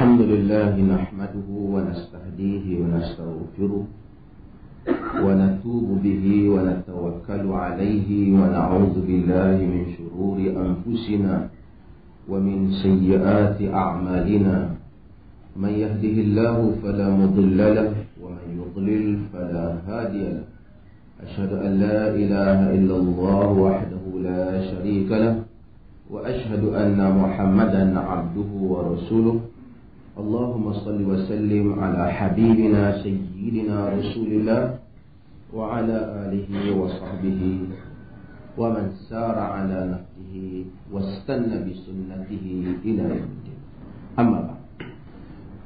الحمد لله نحمده ونستهديه ونستغفره ونتوب به ونتوكل عليه ونعوذ بالله من شرور أنفسنا ومن سيئات أعمالنا من يهده الله فلا مضل له ومن يضلل فلا هادي له أشهد أن لا إله إلا الله وحده لا شريك له وأشهد أن محمدا عبده ورسوله اللهم صل وسلم على حبيبنا سيدنا رسول الله وعلى آله وصحبه ومن سار على نهجه واستنى بسنته إلى يوم الدين. أما بعد,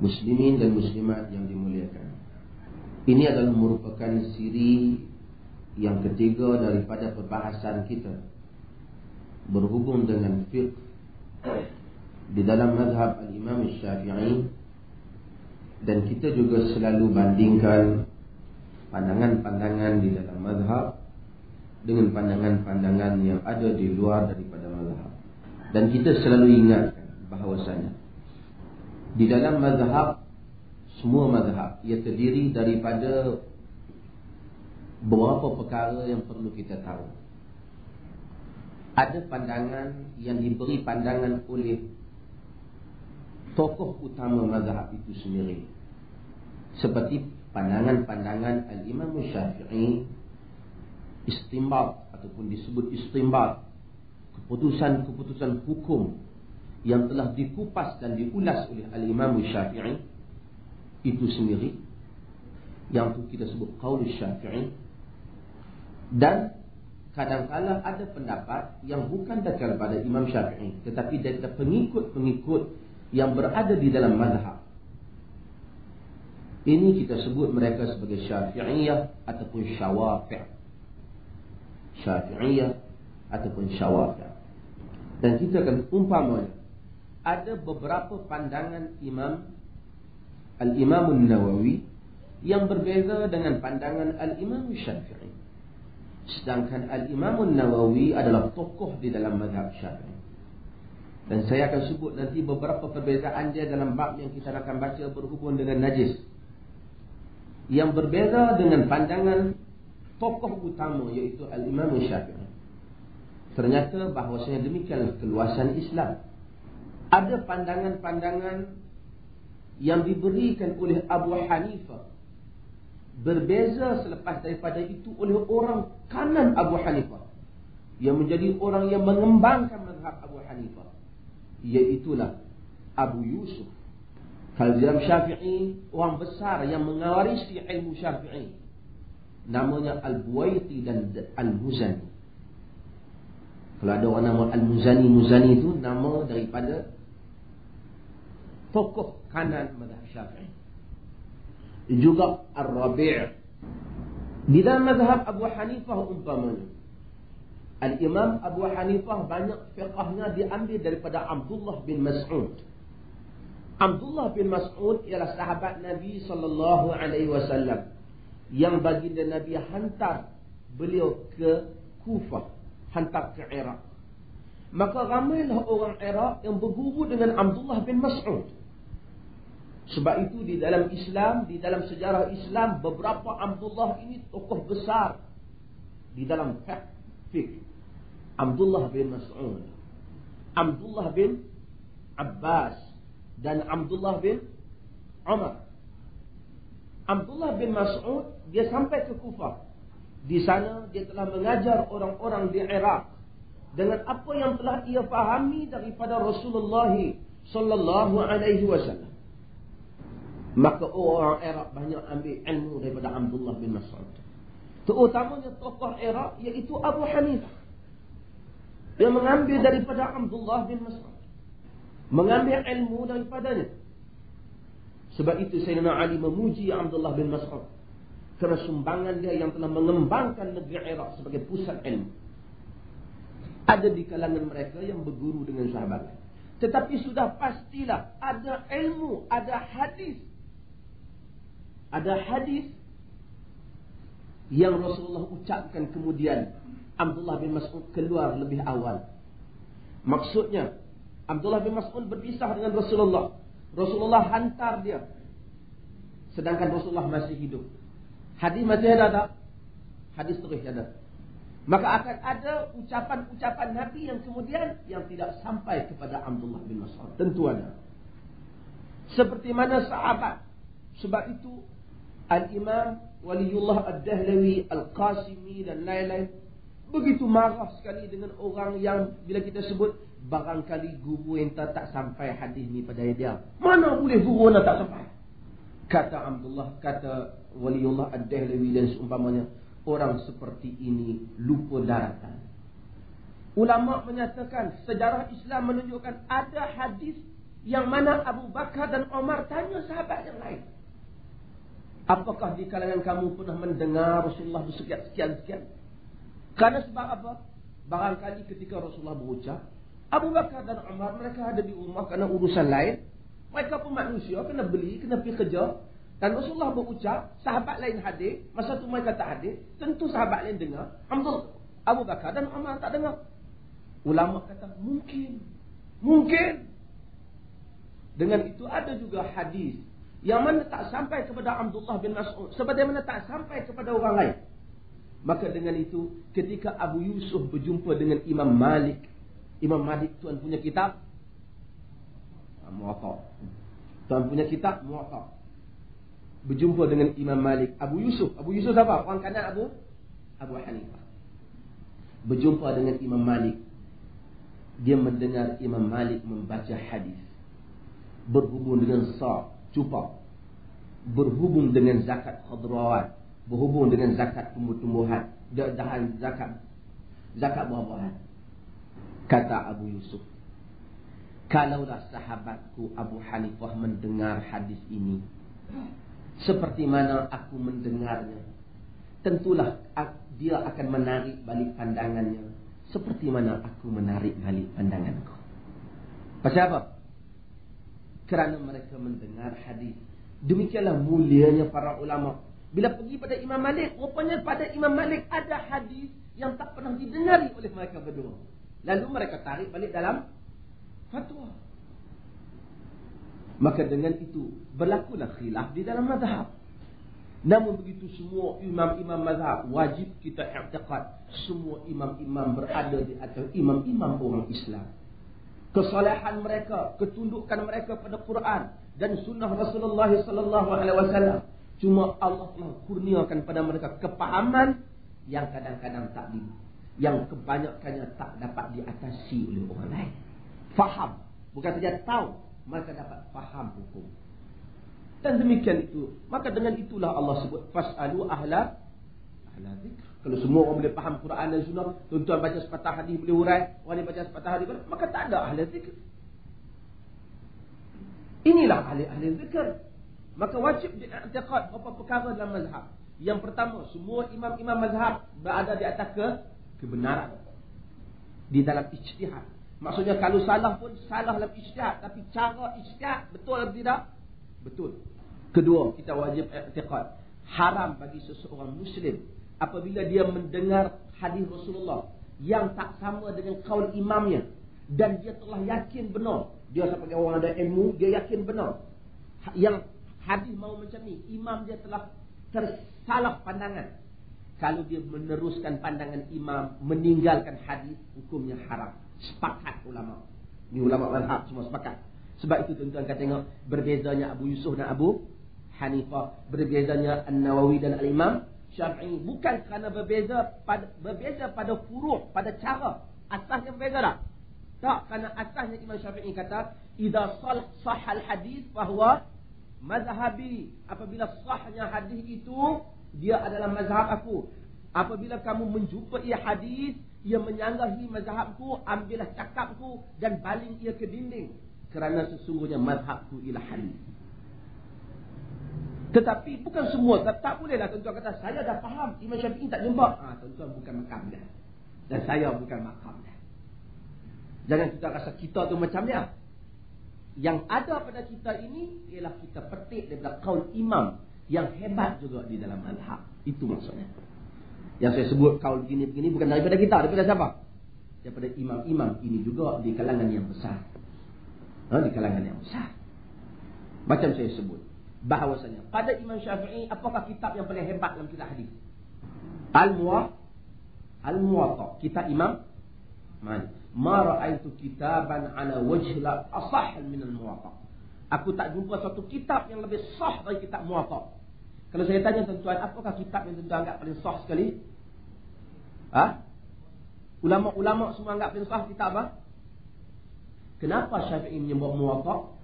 muslimin dan muslimat yang dimuliakan, ini adalah merupakan siri yang ketiga daripada perbahasan kita berhubung dengan fiqh di dalam mazhab al-Imam Syafi'i, dan kita juga selalu bandingkan pandangan-pandangan di dalam mazhab dengan pandangan-pandangan yang ada di luar daripada mazhab. Dan kita selalu ingatkan bahawasanya di dalam mazhab, semua mazhab ia terdiri daripada beberapa perkara yang perlu kita tahu. Ada pandangan yang diberi pandangan oleh tokoh utama mazhab itu sendiri, seperti pandangan-pandangan al-Imam Syafi'i, istinbat ataupun disebut istinbat, keputusan-keputusan hukum yang telah dikupas dan diulas oleh al-Imam Syafi'i itu sendiri, yang itu kita sebut qaul Syafi'i. Dan kadang-kadang ada pendapat yang bukan daripada Imam Syafi'i, tetapi daripada pengikut-pengikut yang berada di dalam mazhab. Ini kita sebut mereka sebagai Syafi'iyah ataupun Syawafi'. Syafi'iyah ataupun Syawafi'. Dan kita akan umpamanya, ada beberapa pandangan Al-Imam Nawawi yang berbeza dengan pandangan Al-Imam Syafi'i. Sedangkan Al-Imam Nawawi adalah tokoh di dalam mazhab Syafi'i. Dan saya akan sebut nanti beberapa perbezaan dia dalam bab yang kita akan baca berhubung dengan najis, yang berbeza dengan pandangan tokoh utama iaitu Al-Imam Syafi'i. Ternyata bahawasanya demikianlah keluasan Islam. Ada pandangan-pandangan yang diberikan oleh Abu Hanifah, berbeza selepas daripada itu oleh orang kanan Abu Hanifah, yang menjadi orang yang mengembangkan mazhab Abu Hanifah, iaitulah Abu Yusuf. Kalau dalam Syafi'i, orang besar yang mewarisi ilmu Syafi'i namanya Al-Buwaiti dan Al-Muzani. Kalau ada orang nama Al-Muzani, Muzani itu nama daripada tokoh kanan mazhab Syafi'i. Juga Ar-Rabi'. Di dalam mazhab Abu Hanifah umpamanya, Al-Imam Abu Hanifah banyak fiqahnya diambil daripada Abdullah bin Mas'ud. Abdullah bin Mas'ud ialah sahabat Nabi SAW yang baginda Nabi hantar beliau ke Kufah, hantar ke Iraq. Maka ramailah orang Iraq yang berguru dengan Abdullah bin Mas'ud. Sebab itu di dalam Islam, di dalam sejarah Islam, beberapa Abdullah ini tokoh besar di dalam fiqh. Abdullah bin Mas'ud, Abdullah bin Abbas, dan Abdullah bin Umar. Abdullah bin Mas'ud, dia sampai ke Kufah. Di sana dia telah mengajar orang-orang di Iraq dengan apa yang telah ia fahami daripada Rasulullah sallallahu alaihi wasallam. Maka orang Iraq banyak ambil ilmu daripada Abdullah bin Mas'ud. Terutamanya tokoh Iraq iaitu Abu Hanifah, yang mengambil daripada Abdullah bin Mas'ud, mengambil ilmu daripadanya. Sebab itu Sayyidina Ali memuji Abdullah bin Mas'ud kerana sumbangan dia yang telah mengembangkan negeri Iraq sebagai pusat ilmu. Ada di kalangan mereka yang berguru dengan sahabat, tetapi sudah pastilah ada ilmu, ada hadis. Ada hadis yang Rasulullah ucapkan, kemudian Abdullah bin Mas'ud keluar lebih awal. Maksudnya Abdullah bin Mas'ud berpisah dengan Rasulullah Rasulullah hantar dia sedangkan Rasulullah masih hidup. Hadis masih ada tak? Hadis terus ada. Maka akan ada ucapan-ucapan Nabi yang kemudian yang tidak sampai kepada Abdullah bin Mas'ud. Tentu ada. Seperti mana sahabat. Sebab itu Al-Imam Waliullah Ad-Dahlawi, Al-Qasimi dan lain-lain begitu marah sekali dengan orang yang bila kita sebut barangkali guru enta tak sampai hadis ni pada dia. Mana boleh guru enta tak sampai? Kata Abdullah, kata Waliullah Ad-Dahlawi dan seumpamanya, orang seperti ini lupa daratan. Ulama menyatakan sejarah Islam menunjukkan ada hadis yang mana Abu Bakar dan Umar tanya sahabat yang lain. Apakah di kalangan kamu pernah mendengar Rasulullah bersekian-sekian? Karena sebab apa? Barangkali ketika Rasulullah berucap, Abu Bakar dan Umar mereka ada di rumah kerana urusan lain. Mereka pun manusia, kena beli, kena pergi kerja. Dan Rasulullah berucap, sahabat lain hadir. Masa tu mereka tak hadir. Tentu sahabat lain dengar. Abu Bakar dan Umar tak dengar. Ulama kata, mungkin. Dengan itu ada juga hadis yang mana tak sampai kepada Abdullah bin Mas'ud, sebagaimana tak sampai kepada orang lain. Maka dengan itu, ketika Abu Yusuf berjumpa dengan Imam Malik, Imam Malik tuan punya kitab Muwatta. Tuan punya kitab Muwatta. Berjumpa dengan Imam Malik. Abu Yusuf apa? Orang kanan Abu Hanifah. Berjumpa dengan Imam Malik. Dia mendengar Imam Malik membaca hadis berhubung dengan cupa, berhubung dengan zakat khadrawat, berhubung dengan zakat tumbuh-tumbuhan, dan zakat buah-buahan. Kata Abu Yusuf, kalaulah sahabatku Abu Hanifah mendengar hadis ini seperti mana aku mendengarnya, tentulah dia akan menarik balik pandangannya seperti mana aku menarik balik pandanganku. Pasal apa? Kerana mereka mendengar hadis. Demikianlah mulianya para ulama. Bila pergi pada Imam Malik, rupanya pada Imam Malik ada hadis yang tak pernah didengari oleh mereka berdua. Lalu mereka tarik balik dalam fatwa. Maka dengan itu berlakulah khilaf di dalam mazhab. Namun begitu semua imam-imam mazhab wajib kita i'tiqad semua imam-imam berada di atas imam-imam orang Islam. Kesalahan mereka, ketundukan mereka pada Quran dan sunnah Rasulullah sallallahu alaihi wasallam. Cuma Allah telah kurniakan pada mereka kepahaman yang kadang-kadang tak yang kebanyakannya tak dapat diatasi oleh orang lain. Faham, bukan saja tahu, mereka dapat faham hukum. Dan demikian itu, maka dengan itulah Allah sebut fasalu ahla zikr. Kalau semua orang boleh faham Quran dan sunnah, tuan-tuan baca sepatah hadis boleh hurai, orang ni baca sepatah hadis, maka tak ada ahli zikr. Inilah ahli zikr. Maka wajib diiktikad beberapa perkara dalam mazhab. Yang pertama, semua imam-imam mazhab berada di atas kebenaran di dalam ijtihad. Maksudnya kalau salah pun salah dalam ijtihad, tapi cara ijtihad betul atau tidak? Betul. Kedua, kita wajib i'tiqad haram bagi seseorang muslim apabila dia mendengar hadis Rasulullah yang tak sama dengan kaul imamnya dan dia telah yakin benar, dia sebagai orang ada ilmu, dia yakin benar yang hadis mau macam ni, imam dia telah tersalah pandangan. Kalau dia meneruskan pandangan imam, meninggalkan hadis, hukumnya haram. Sepakat ulama. Ni ulama mazhab semua sepakat. Sebab itu tuan-tuan akan tengok berbezanya Abu Yusuf dan Abu Hanifah, berbezanya An-Nawawi dan Al-Imam Syafi'i, bukan kerana berbeza pada furu', pada cara. Asasnya berbeza tak? Tak, kerana asasnya Imam Syafi'i kata, idza sahal hadis fahuwa mazhabi. Apabila sahnya hadis itu, dia adalah mazhab aku. Apabila kamu menjumpai hadis yang menyanggahi mazhabku, ambillah cakapku dan baling ia ke dinding. Kerana sesungguhnya mazhabku ialah hadis. Tetapi bukan semua, tak bolehlah tuan-tuan kata saya dah faham Imam Syafi'i tak jumpa. Tuan-tuan bukan makam dah. Dan saya bukan makam dah. Jangan kita rasa kita tu macam dia. Yang ada pada kita ini ialah kita petik daripada kaul imam yang hebat juga di dalam mazhab. Itu maksudnya. Yang saya sebut kaul begini-begini bukan daripada kita, daripada siapa? Daripada imam-imam ini juga di kalangan yang besar. Di kalangan yang besar. Macam saya sebut, bahawasanya pada Imam Syafi'i, apakah kitab yang paling hebat dalam kitab hadis? Al-Muwatta, kitab Imam Malik. Ma ra'aitu kitaban ala wajhi la asah min al-Muwatta. Aku tak jumpa satu kitab yang lebih sah dari kitab Muwatta. Kalau saya tanya tuan-tuan, apakah kitab yang tuan-tuan anggap paling sah sekali? Ulama-ulama semua anggap paling sah kitab apa? Kenapa Syafi'i menyebut Muwatta?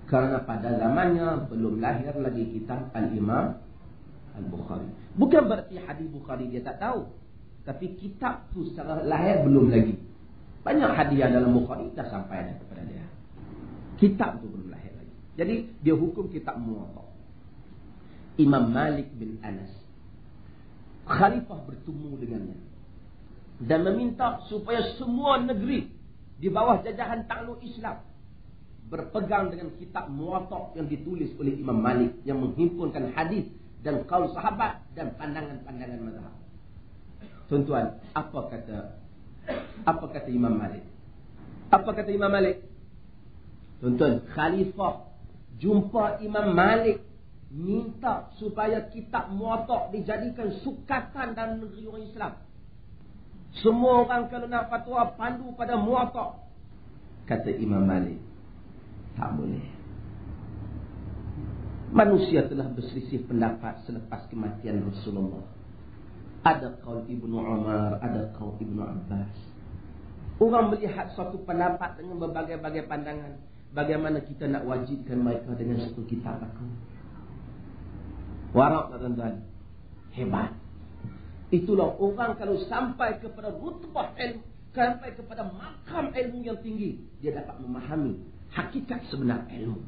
Karena pada zamannya belum lahir lagi kitab Al-Imam Al-Bukhari. Bukan berarti hadis Bukhari dia tak tahu, tapi kitab tu secara lahir belum lagi. Banyak hadis yang dalam Bukhari dah sampai dah kepada dia. Kitab tu belum lahir lagi. Jadi dia hukum kitab Muwatta. Imam Malik bin Anas, khalifah bertemu dengannya dan meminta supaya semua negeri di bawah jajahan takluk Islam berpegang dengan kitab Muwatta yang ditulis oleh Imam Malik, yang menghimpunkan hadis dan qaul sahabat dan pandangan-pandangan mazhab. Tuan-tuan, apa kata Imam Malik? Apa kata Imam Malik? Tuan-tuan, khalifah jumpa Imam Malik minta supaya kitab Muwatta dijadikan sukatan dalam negeri orang Islam. Semua orang kalau nak fatwa pandu pada Muwatta. Kata Imam Malik, tak boleh. Manusia telah berselisih pendapat selepas kematian Rasulullah. Ada qaul Ibnu Umar, ada qaul Ibnu Abbas. Orang melihat suatu pendapat dengan berbagai-bagai pandangan. Bagaimana kita nak wajibkan mereka dengan satu kitab aku? Warak tak tuan-tuan? Hebat. Itulah orang kalau sampai kepada rutbah ilmu, sampai kepada makam ilmu yang tinggi, dia dapat memahami hakikat sebenar ilmu.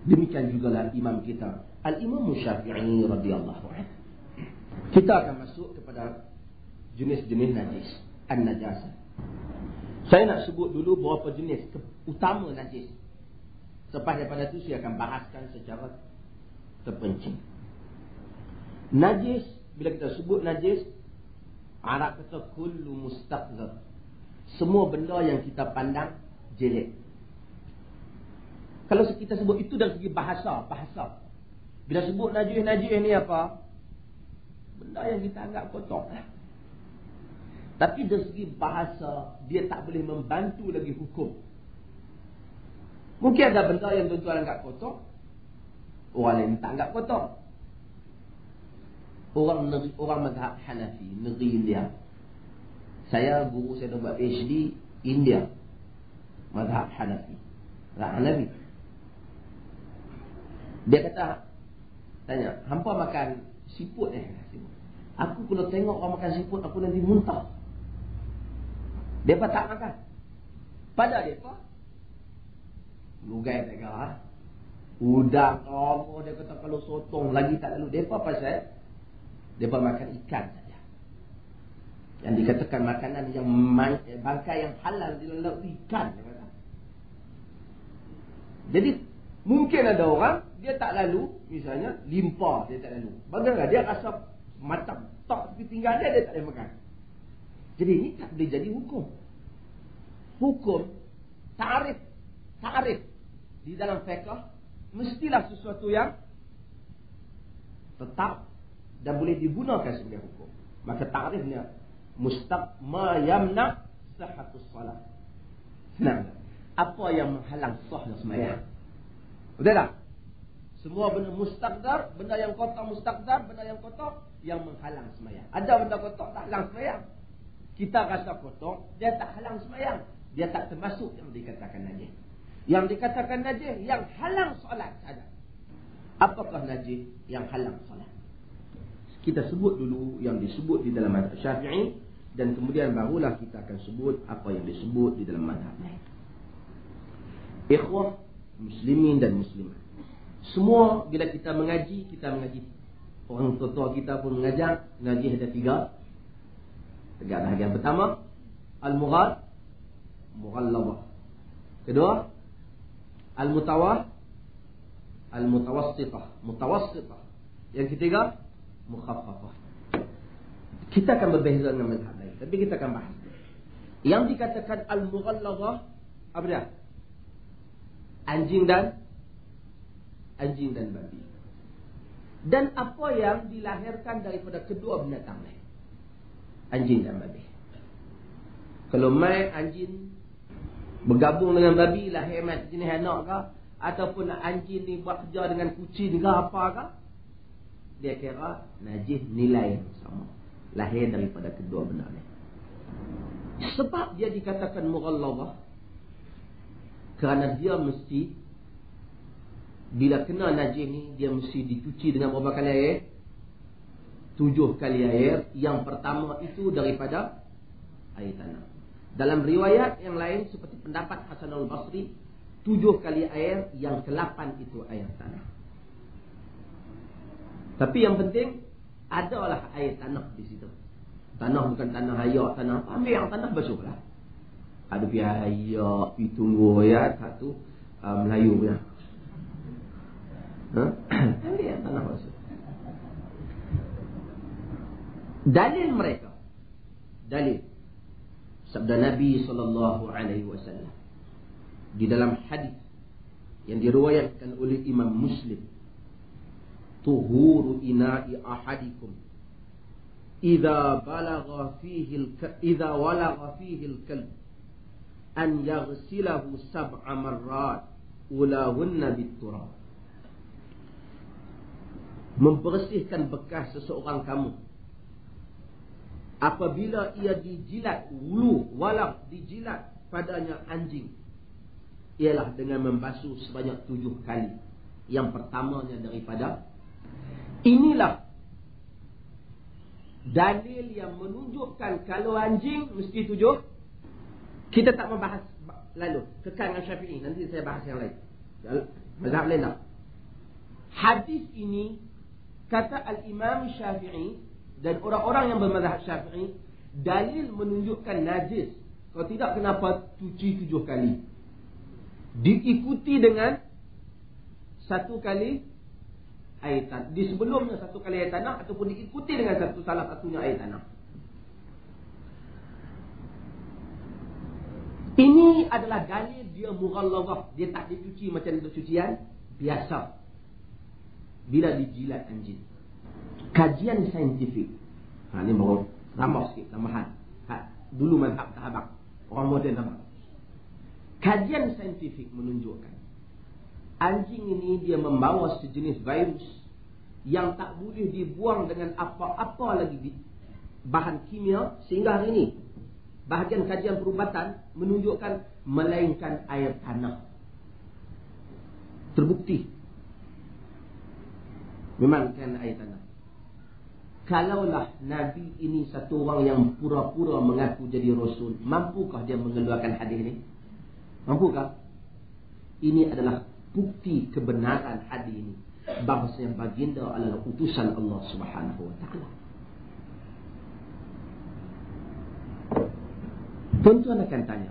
Demikian jugalah imam kita, Al-Imam Syafi'i radhiyallahu anhu. Kita akan masuk kepada jenis-jenis najis, an-najasah. Saya nak sebut dulu beberapa jenis utama najis. Selepas daripada itu saya akan bahaskan secara terpencil. Najis, bila kita sebut najis, Arab kata kullu mustaqzar. Semua benda yang kita pandang jelek. Kalau kita sebut itu dari segi bahasa. Bila sebut najis ni apa? Benda yang kita anggap kotor lah. Tapi dari segi bahasa, dia tak boleh membantu lagi hukum. Mungkin ada benda yang tuan-tuan anggap kotor, orang lain tak anggap kotor. Orang mazhab Hanafi, negeri India. Guru saya dah buat PhD India, mazhab Hanafi. Dia kata, tanya, hampa makan siput Aku kalau tengok orang makan siput, aku nanti muntah. Mereka tak makan. Pada mereka, lugai mereka, udang, dia kata kalau sotong lagi tak lalu. Mereka pasal mereka makan ikan saja. Yang dikatakan makanan yang bangkai yang halal di laut ikan. Dia kata. Jadi mungkin ada orang dia tak lalu, misalnya limpa dia tak lalu. Bagaimana dia rasa macam tak tapi tinggal dia tak boleh makan. Jadi ini tak boleh jadi hukum. Hukum ta'rif di dalam fiqh mestilah sesuatu yang tetap dan boleh digunakan sebagai hukum. Maka ta'rifnya ma yamna sihhatus salat. Nah, apa yang menghalang sahnya sembahyang? Betul tak? Semua benda mustaqdar, benda yang kotor mustaqdar, benda yang kotor yang menghalang sembahyang. Ada benda kotor tak halang sembahyang. Kita rasa kotor, dia tak halang sembahyang. Dia tak termasuk yang dikatakan najis. Yang dikatakan najis yang halang solat saja. Apakah najis yang halang solat? Kita sebut dulu yang disebut di dalam mazhab Syafi'i, dan kemudian barulah kita akan sebut apa yang disebut di dalam mazhab lain. Ikhwah muslimin dan muslimat, semua bila kita mengaji, orang tua kita pun mengajar. Ngaji ada tiga bahagian. Pertama, Al-Mughallabah. Kedua, Al-Mutawassitah. Yang ketiga, Mukhaffafah. Kita akan berbeza dengan mazhab lain, tapi kita akan bahas. Yang dikatakan Al-Mughallabah, apa dia? anjing dan babi. Dan apa yang dilahirkan daripada kedua binatang ni, anjing dan babi. Kalau mai anjing bergabung dengan babi, lahir jenis anak ke, ataupun anjing ni buat kerja dengan kucing ke apa ke, dia kira najis nilai yang sama, lahir daripada kedua benda ni. Sebab dia dikatakan mughalladhah kerana dia mesti, bila kena najis ni, dia mesti dicuci dengan berapa kali air? 7 kali air. Yang pertama itu daripada air tanah. Dalam riwayat yang lain seperti pendapat Hasan al-Basri, 7 kali air, yang ke-8 itu air tanah. Tapi yang penting adalah air tanah di situ. Tanah bukan tanah ayak, tanah apa, ambil yang tanah basuh lah. Ada pihak ayak, pergi tunggu ya, satu Melayu punya. Ambil yang tanah basuh. Dalil mereka, dalil sabda Nabi SAW di dalam hadis yang diriwayatkan oleh Imam Muslim, tuhuru ina'i ahadikum idza walagha fihi al-kalb an yaghsilahu 7 marrat ulahunna bit-turab. Membersihkan bekas seseorang kamu apabila ia dijilat, walag dijilat padanya anjing, ialah dengan membasuh sebanyak 7 kali. Yang pertamanya daripada, inilah dalil yang menunjukkan kalau anjing mesti 7. Kita tak membahas lalu kekal dengan Syafi'i, nanti saya bahas yang lain, mazhab lain tak. Hadis ini kata Al-Imam Syafi'i dan orang-orang yang bermazhab Syafi'i, dalil menunjukkan najis. Kalau tidak, kenapa cuci 7 kali? Diikuti dengan 1 kali air tanah. Di sebelumnya 1 kali air tanah, ataupun diikuti dengan salah satunya air tanah. Ini adalah dalil dia mughalladhah. Dia tak dicuci macam cucian biasa bila dijilat anjing. Kajian saintifik, ini baru tambah sikit tambahan. Dulu mazhab sahabat, orang moden tambah. Kajian saintifik menunjukkan anjing ini dia membawa sejenis virus yang tak boleh dibuang dengan apa-apa lagi bahan kimia, sehingga hari ini bahagian kajian perubatan menunjukkan melainkan air tanah. Terbukti memang kan air tanah. Kalaulah Nabi ini satu orang yang pura-pura mengaku jadi Rasul, mampukah dia mengeluarkan hadis ini? Mampukah? Ini adalah bukti kebenaran hadis ini, bahawasanya baginda adalah utusan Allah Subhanahu wa ta'ala. Tuan-tuan akan tanya,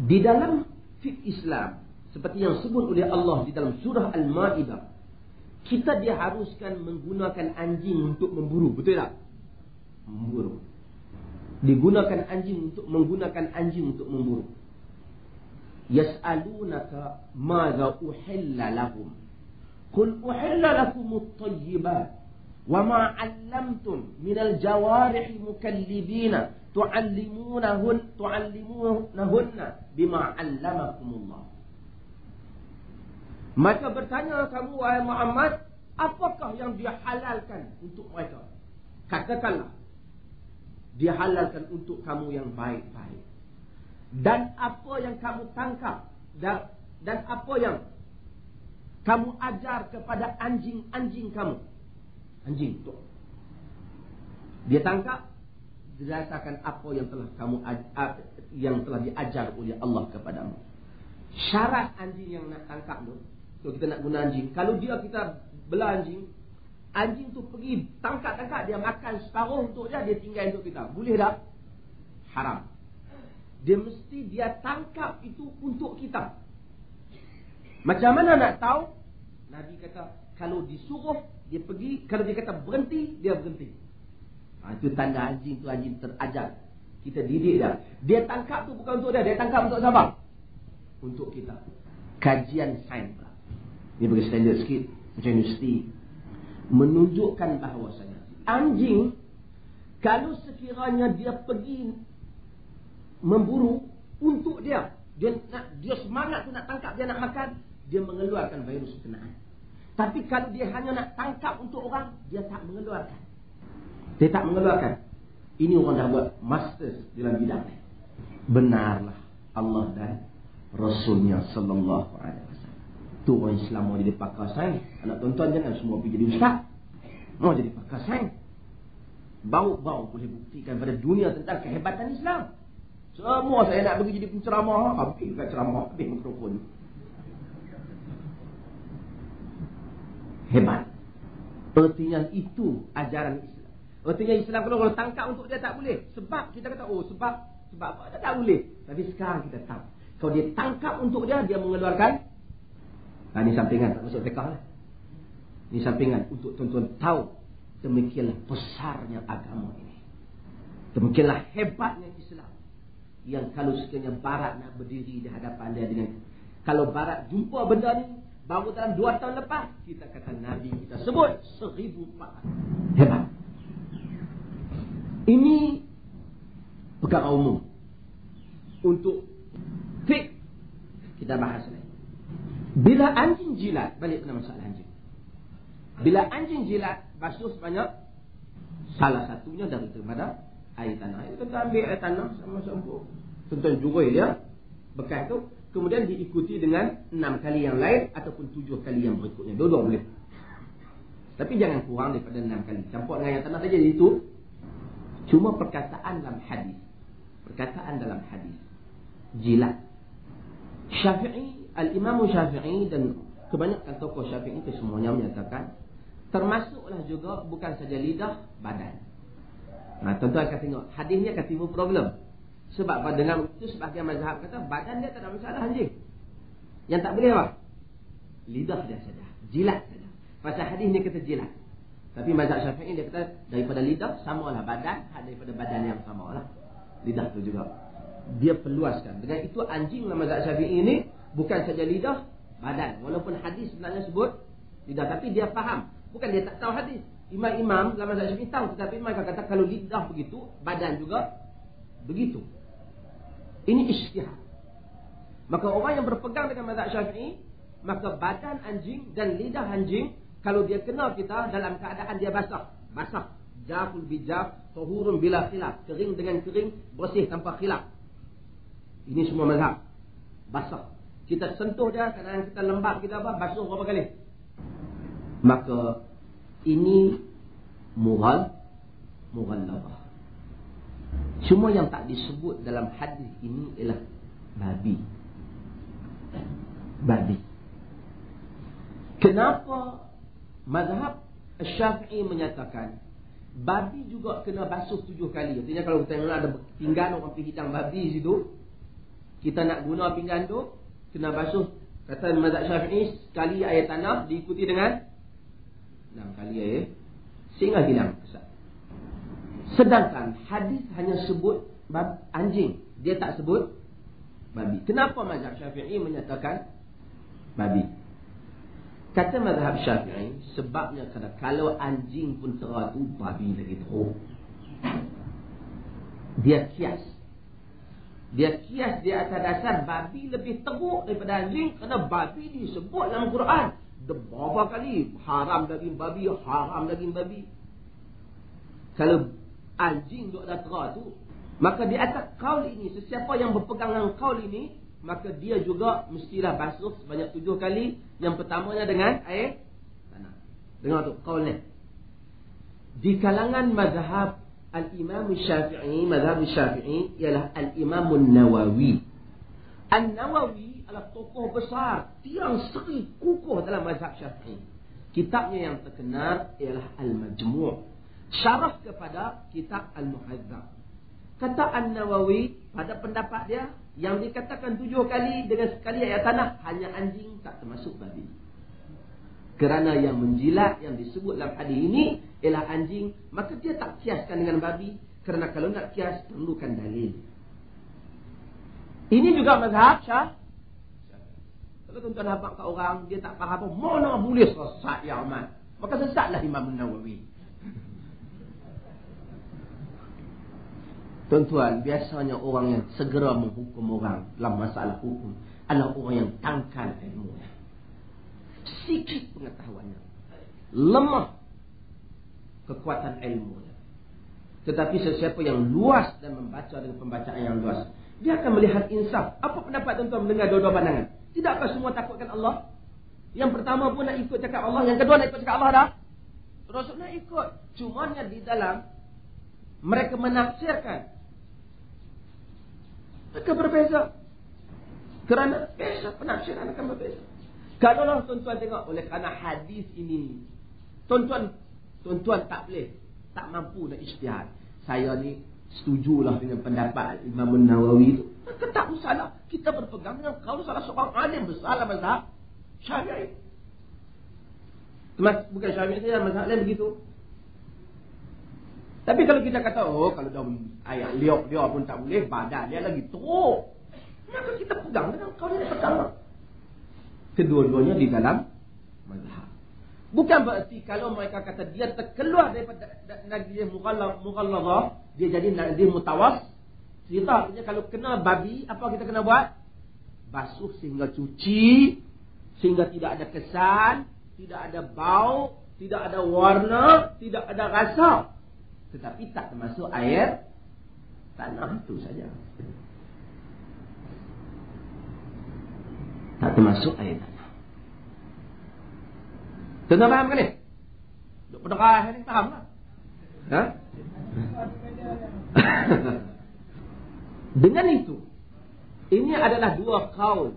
di dalam fiqh Islam, seperti yang sebut oleh Allah di dalam surah Al-Ma'idah, kita diharuskan menggunakan anjing untuk memburu, betul tak? Memburu. Menggunakan anjing untuk memburu. Yas'alunaka madza uhilla lahum. Qul uhilla lakumut thayyibat wa ma 'allamtum minal jawarihi mukallibina tu'allimunahunna bima 'allamakumullah. Maka bertanya kamu, wahai Muhammad, apakah yang dihalalkan untuk mereka? Katakanlah, dihalalkan untuk kamu yang baik-baik. Dan apa yang kamu tangkap dan apa yang kamu ajar kepada anjing-anjing kamu. Anjing tu, dia tangkap berdasarkan apa yang telah yang telah diajar oleh Allah kepadamu. Syarat anjing yang nak tangkap tu, kalau kita nak guna anjing, kalau kita bela anjing tu pergi tangkap, dia makan separuh untuk dia tinggal untuk kita, boleh tak? Haram. Dia mesti dia tangkap itu untuk kita. Macam mana nak tahu? Nabi kata, kalau disuruh dia pergi, kalau dia kata berhenti, dia berhenti. Itu tanda anjing tu anjing terajar. Kita didik dia. Dia tangkap tu bukan untuk dia tangkap untuk siapa? untuk kita. Kajian sains pula. Ini bagi standard sikit, macam universiti. Menunjukkan bahawasanya anjing, kalau sekiranya dia pergi memburu untuk dia semangat tu nak tangkap, dia nak makan, dia mengeluarkan virus berkenaan. Tapi kalau dia hanya nak tangkap untuk orang, dia tak mengeluarkan. Ini orang dah buat masters dalam bidang ni. Benarlah Allah dan Rasulnya sallallahu alaihi wasallam. Tu orang Islam mau jadi pakar sains. Anak tuan-tuan jangan semua pergi jadi ustaz. Mau jadi pakar sains. Bau-bau boleh buktikan pada dunia tentang kehebatan Islam. Semua saya nak pergi jadi penceramah, habis kat ceramah, habis mikrofon. Hebat. Artinya itu ajaran Islam. Artinya Islam kalau tangkap untuk dia tak boleh. Sebab kita kata, sebab apa? Dia tak boleh. Tapi sekarang kita tahu. Kalau dia tangkap untuk dia mengeluarkan. Ini sampingan, tak masuk fiqh lah. Ini sampingan untuk tuan-tuan tahu. Demikianlah besarnya agama ini. Demikianlah hebatnya Islam. Yang kalau sekiranya Barat nak berdiri di hadapan dia dengan, kalau Barat jumpa benda ni baru dalam 2 tahun lepas, kita kata Nabi kita sebut 1400. Hebat. Ini perkara umum. Untuk fik kita bahas lagi. Bila anjing jilat, balik pada masalah anjing. Bila anjing jilat, basuh sebanyak, salah satunya daripada air tanah. Itu kita ambil air tanah sama sampo. Tuan-tuan jurui dia bekas tu, kemudian diikuti dengan 6 kali yang lain ataupun 7 kali yang berikutnya. Dua-dua boleh. Tapi jangan kurang daripada 6 kali. Campur dengan air tanah saja itu. Cuma perkataan dalam hadis. Jilat. Syafi'i, Al-Imam Syafi'i dan kebanyakan tokoh Syafi'i itu semuanya menyatakan termasuklah juga bukan saja lidah, badan. Tuan-tuan akan tengok hadis ni akan timbul problem. Sebab dengan itu sebahagian mazhab kata badan dia tak ada masalah anjing. Yang tak boleh apa? Lidah dia saja, jilat saja. Pasal hadis ni kata jilat. Tapi mazhab Syafi'i dia kata daripada lidah samalah badan, daripada badan yang samalah lidah tu juga. Dia perluaskan. Dengan itu anjing dalam mazhab Syafi'i ini bukan saja lidah, badan. Walaupun hadis sebenarnya sebut lidah, tapi dia faham. Bukan dia tak tahu hadis. Imam-imam dalam mazhab Syafi'i tahu, tetapi mereka kata kalau lidah begitu, badan juga begitu. Ini ijtihad. Maka orang yang berpegang dengan mazhab Syafi'i, maka badan anjing dan lidah anjing, kalau dia kena kita dalam keadaan dia basah, jaful bijaf, tahurun bila khilaf, kering dengan kering, bersih tanpa khilaf. Ini semua mazhab. Basah. Kita sentuh dia, kadang-kadang kita lembab, kita basuh berapa kali. Maka ini mughallabah. Cuma yang tak disebut dalam hadis ini ialah babi. Kenapa mazhab Syafi'i menyatakan babi juga kena basuh 7 kali? Artinya kalau kita tengok ada pinggan orang pergi hidang babi situ, kita nak guna pinggan tu kena basuh. Kata mazhab Syafi'i sekali air tanah diikuti dengan 6 kali air sehingga hilang kesat. Sedangkan hadis hanya sebut anjing, dia tak sebut babi. Kenapa mazhab Syafi'i menyatakan babi? Kata mazhab Syafi'i, sebabnya kalau anjing pun teruk tu, babi lagi teruk. Dia kias di atas dasar babi lebih teruk daripada anjing, kerana babi disebut dalam Quran berapa kali, haram daging babi. Kalau anjing duk dah teruk tu, maka di atas kaul ini, sesiapa yang berpegang dengan kaul ini, maka dia juga mestilah basuh sebanyak 7 kali. Yang pertamanya dengan air tanah. Dengar tu kaul ni. Di kalangan mazhab Al-Imam Syafi'i, mazhab Syafi'i ialah Al-Imam Nawawi. An-Nawawi adalah tokoh besar, tiang seri kukuh dalam mazhab Syafi'i. Kitabnya yang terkenal ialah Al-Majmu', syarah kepada kitab Al-Muhadzab. Kata An-Nawawi pada pendapat dia, yang dikatakan 7 kali dengan sekali air tanah hanya anjing, tak termasuk babi. Kerana yang menjilat yang disebut dalam hadis ini ialah anjing, maka dia tak kiaskan dengan babi. Kerana kalau nak kias perlukan dalil. Ini juga mazhab Kalau tuan-tuan habaq kat orang, dia tak faham apa, mana boleh sesat ya Ahmad. Maka sesatlah Imam Nawawi. Tuan-tuan, biasanya orang yang segera menghukum orang dalam masalah hukum adalah orang yang tangkal ilmu, sikit pengetahuannya, lemah kekuatan ilmunya. Tetapi sesiapa yang luas dan membaca dengan pembacaan yang luas, dia akan melihat insaf. Apa pendapat tuan-tuan mendengar dua-dua pandangan? Tidakkah semua takutkan Allah? Yang pertama pun nak ikut cakap Allah, yang kedua nak ikut cakap Allah dah. Terus nak ikut. Cumanya di dalam mereka menafsirkan, mereka berbeza. Kerana beza, penafsiran akan berbeza. Kalau tuan-tuan tengok, oleh kerana hadis ini, tuan-tuan tak boleh, tak mampu nak ijtihad. Saya ni setujulah dengan pendapat Imam Nawawi itu. Maka tak masalah. Kita berpegang dengan kaul salah seorang alim besar dalam mazhab Syafi'i. Bukan Syafi'i saja, mazhab lain begitu. Tapi kalau kita kata, kalau dah ayat liok dia pun tak boleh, badan dia lagi teruk, maka kita pegang dengan kaul yang pertama. Kedua-duanya di dalam mazhab. Bukan berarti kalau mereka kata dia terkeluar daripada najis mughalladhah, dia jadi najis mutawas. Artinya kalau kena babi, apa kita kena buat? Basuh sehingga cuci, sehingga tidak ada kesan, tidak ada bau, tidak ada warna, tidak ada rasa. Tetapi tak termasuk air tanah itu saja. Tak termasuk air tanah. Tuan-tuan faham kan ni? Duk berderah ni, faham tak? Ha? Dengan itu, ini adalah dua kaul.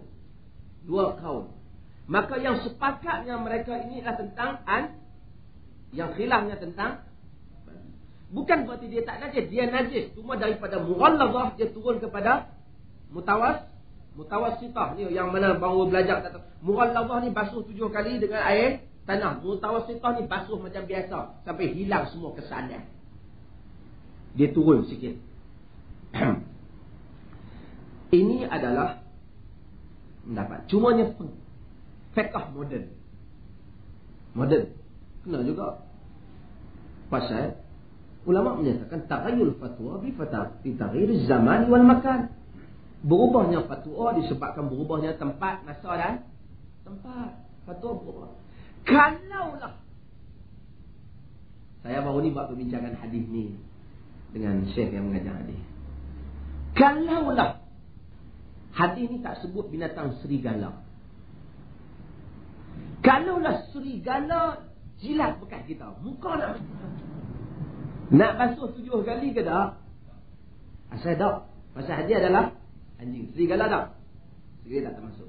Maka yang sepakatnya mereka ini adalah tentang yang khilafnya tentang, bukan berarti dia tak najis, dia najis. Cuma daripada mughalladhah dia turun kepada mutawassithah ni, yang mana baru belajar kata mughalladhah ni basuh 7 kali dengan air tanah. Mutawassithah ni basuh macam biasa sampai hilang semua kesannya. Dia turun sikit. Ini adalah pendapat. Cumanya fiqh moden. Kena juga. Pasal ulama menyatakan taghayyur fatwa bi taghayyur zaman wal makan. Berubahnya fatwa disebabkan berubahnya tempat, masa dan tempat. Fatwa berubah. Kalaulah, saya baru ni buat perbincangan hadis ni dengan syekh yang mengajar hadis. Kalaulah hadis ni tak sebut binatang serigala, kalaulah serigala jilat bekas kita, muka nak basuh 7 kali ke tak? Asal tak. Pasal hadis adalah anjing. Serigala tak? Serigala tak termasuk.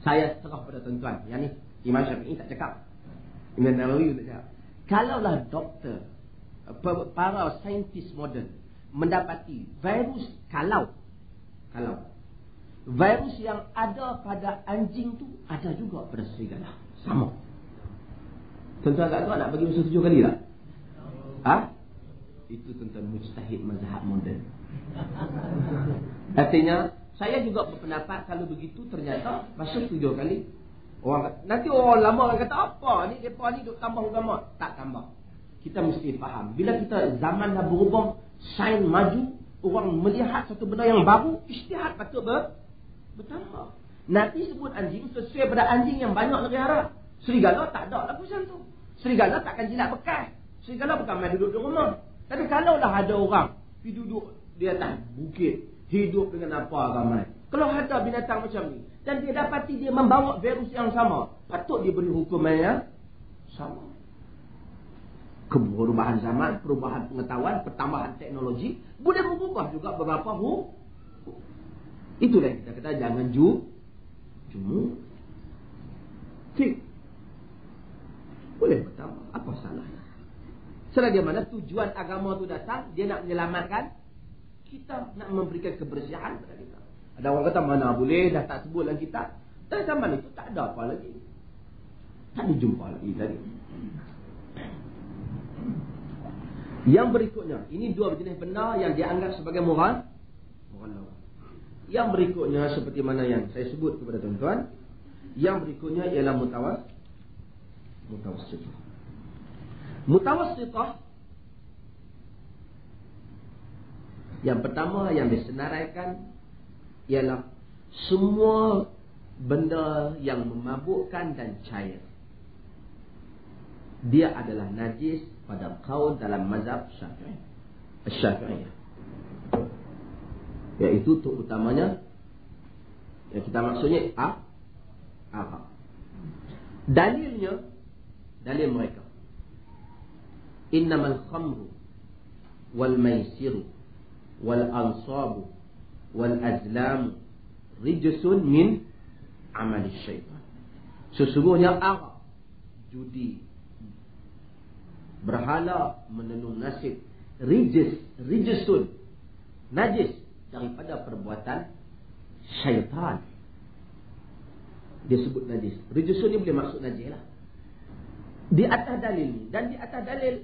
Saya serah pada tuan-tuan. Yang ni Imam Syafi'i tak cakap, Imam Nawawi tak cakap. Kalaulah doktor, para saintis moden mendapati virus, kalau virus yang ada pada anjing tu ada juga pada serigala, sama. Tuan-tuan tak tahu nak bagi usaha 7 kali tak? Itu tuan-tuan mujtahid mazhab moden. Artinya saya juga berpendapat kalau begitu ternyata basuh 7 kali. Nanti orang lama akan kata apa ni, mereka ni duk tambah agama. Tak tambah. Kita mesti faham, bila kita zaman dah berubah, sains maju, orang melihat satu benda yang baru, ijtihad patut bertambah. Nanti sebut anjing sesuai pada anjing yang banyak negara. Serigala tak ada lah macam tu. Serigala takkan jilat bekas. Serigala bukan main duduk di rumah. Tapi kalaulah ada orang pergi duduk di atas bukit, hidup dengan apa ramai, kalau ada binatang macam ni dan dia dapati dia membawa virus yang sama, patut dia beri hukuman yang sama. Perubahan zaman, perubahan pengetahuan, pertambahan teknologi boleh mengubah juga beberapa hukum. Itulah yang kita kata jangan cuma tik boleh bertambah, apa salahnya? Selagi mana tujuan agama tu datang, dia nak menyelamatkan kita, nak memberikan kebersihan kepada kita. Ada orang kata mana boleh, dah tak sebut dalam kitab. Dan zaman itu tak ada apa lagi, tak dijumpa lagi tadi. Yang berikutnya, ini dua jenis benda yang dianggap sebagai moral. Yang berikutnya seperti mana yang saya sebut kepada tuan-tuan, Yang berikutnya ialah mutawassitah. Mutawassitah, yang pertama yang disenaraikan ialah semua benda yang memabukkan dan cair, dia adalah najis pada qaul dalam mazhab Syafi'iyah. Iaitu terutamanya yang kita maksudnya arak. Dalil mereka, innamal khamru wal maisiru wal ansabu wal azlamu rijsun min amali syaitan. Sesungguhnya arak, judi, berhala, menenung nasib, rijsun, najis daripada perbuatan syaitan. Dia sebut najis. Rijsun ni boleh maksud najis lah. Di atas dalil ni, dan di atas dalil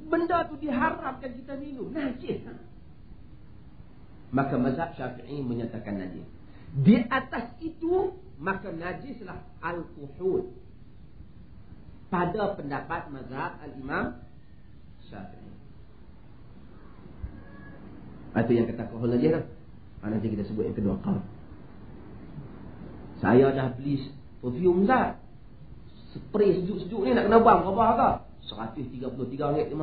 benda tu diharamkan kita minum, najis. Maka mazhab Syafi'i menyatakan najis. Di atas itu, maka najislah alkohol pada pendapat mazhab al-Imam Syafi'i. Itu yang kata alkohol najis lah. Nanti kita sebut yang kedua qaul. Saya dah beli perfume Zat, spray sejuk-sejuk ni nak kena bang berapa harga? RM133.5.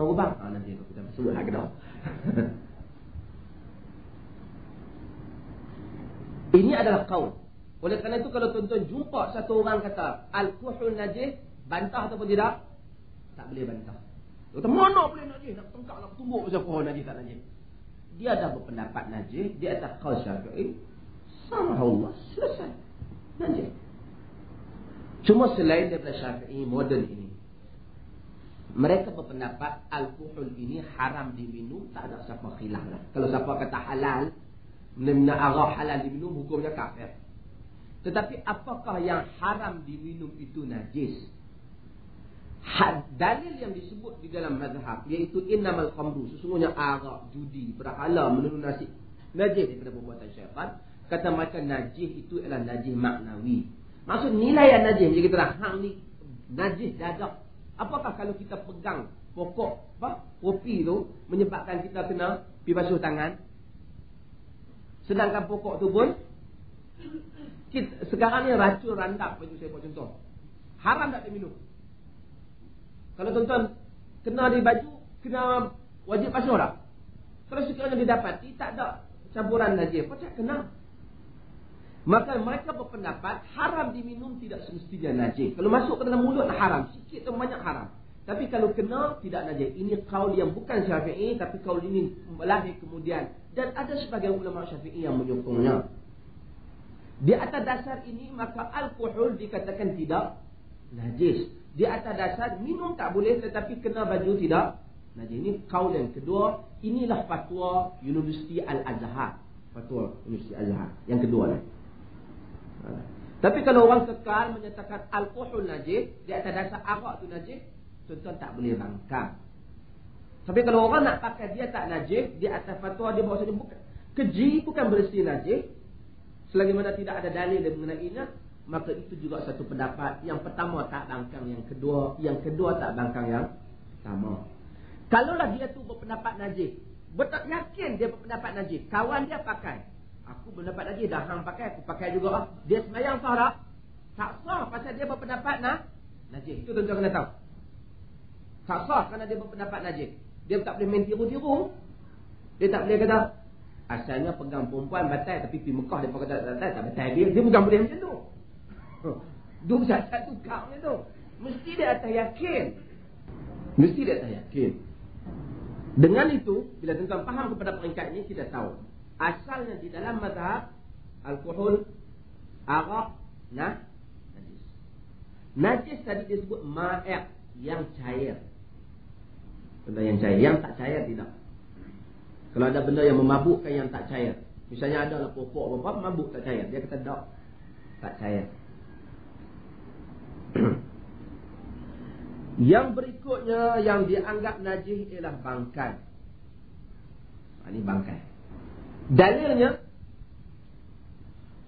Nanti kita sebut harga. Ini adalah qaul. Oleh kerana itu kalau tuan-tuan jumpa satu orang kata alkohol najis, bantah ataupun tidak? Tak boleh bantah. Kata mana boleh najis? Nak tengkak, nak tumbuk pasal alkohol najis tak najis. Dia dah berpendapat najis, dia atas qaul Syafi'i. Sama Allah, selesai. Najis. Cuma selain daripada Syafi'i moden ini, mereka berpendapat alkohol ini haram diminum, tak ada siapa khilaf lah. Kalau siapa kata halal, minum arak halal diminum, hukumnya kafir. Tetapi apakah yang haram diminum itu najis? Dalil yang disebut di dalam mazhab, iaitu innamal khamru, sesungguhnya arak, judi, berhala, menenun nasib, najis daripada perbuatan syaitan. Kata mereka najis itu adalah najis maknawi. Maksud nilai yang najis, macam kita hang ni najis dadak. Apakah kalau kita pegang pokok kopi tu menyebabkan kita kena pergi basuh tangan? Sedangkan pokok tu pun sekarang ni racun randap, baju saya buat contoh. Haram tak diminum. Kalau tuan-tuan kena di baju, kena wajib basuh tak? Kalau sekiranya didapati tak ada campuran najis, macam kena. Maka mereka berpendapat haram diminum tidak semestinya najis. Kalau masuk ke dalam mulut haram, sikit atau banyak haram. Tapi kalau kena tidak najis. Ini qaul yang bukan Syafi'i, tapi qaul ini lahir kemudian. Dan ada sebagian ulama Syafi'i yang menyokongnya. Di atas dasar ini maka alkohol dikatakan tidak najis. Di atas dasar minum tak boleh, tetapi kena baju tidak najis. Ini qaul yang kedua. Inilah fatwa Universiti Al-Azhar. Fatwa Universiti Al-Azhar yang kedua lah. Tapi kalau orang kekal menyatakan alkohol najis, di atas dasar arak tu najis, tuan-tuan tak boleh bangkang. Tapi kalau orang nak pakai dia tak najis, di atas fatwa dia bahawasanya bukan keji, bukan bersih najis, selagi mana tidak ada dalil mengenainya, maka itu juga satu pendapat. Yang pertama tak bangkang yang kedua tak bangkang yang pertama. Kalaulah dia tu berpendapat najis, betul yakin dia berpendapat najis, kawan dia pakai, aku berpendapat najis, dah hang pakai, aku pakai juga. Dia sembahyang sah tak? Tak sah pasal dia berpendapat najis. Itu tuan-tuan kena tahu. Tak sah kerana dia berpendapat najis. Dia tak boleh main tiru-tiru. Dia tak boleh kata asalnya pegang perempuan batal, tapi pergi Mekah dia kata tak batal. Dia bukan boleh macam tu. Dua satu kau ni tu. Mesti dia atas yakin. Dengan itu, bila tuan-tuan faham kepada peringkat ini, kita tahu asalnya di dalam mazhab alkohol, arak, najis. Najis tadi disebut ma'i', yang cair. Benda yang cair, yang tak cair tidak. Kalau ada benda yang memabukkan yang tak cair, misalnya ada lah pokok apa mabuk tak cair, dia kata tak cair. Yang berikutnya yang dianggap najis ialah bangkai. Ini bangkai. Dalilnya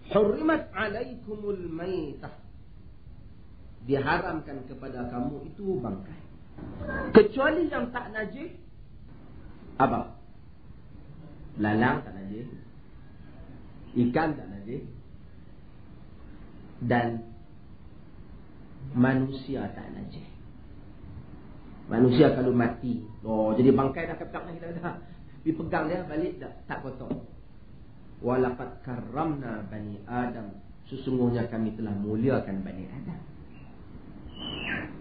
Hurrimat alaikumul maitah, diharamkan kepada kamu itu bangkai. Kecuali yang tak najis. Apa? Lalang tak najis, ikan tak najis, dan manusia tak najis. Manusia kalau mati, jadi bangkai dah kepegang kita dah. Dipegang dia balik dah, tak kotor. Walaqad karramna bani Adam, sesungguhnya kami telah muliakan bani Adam.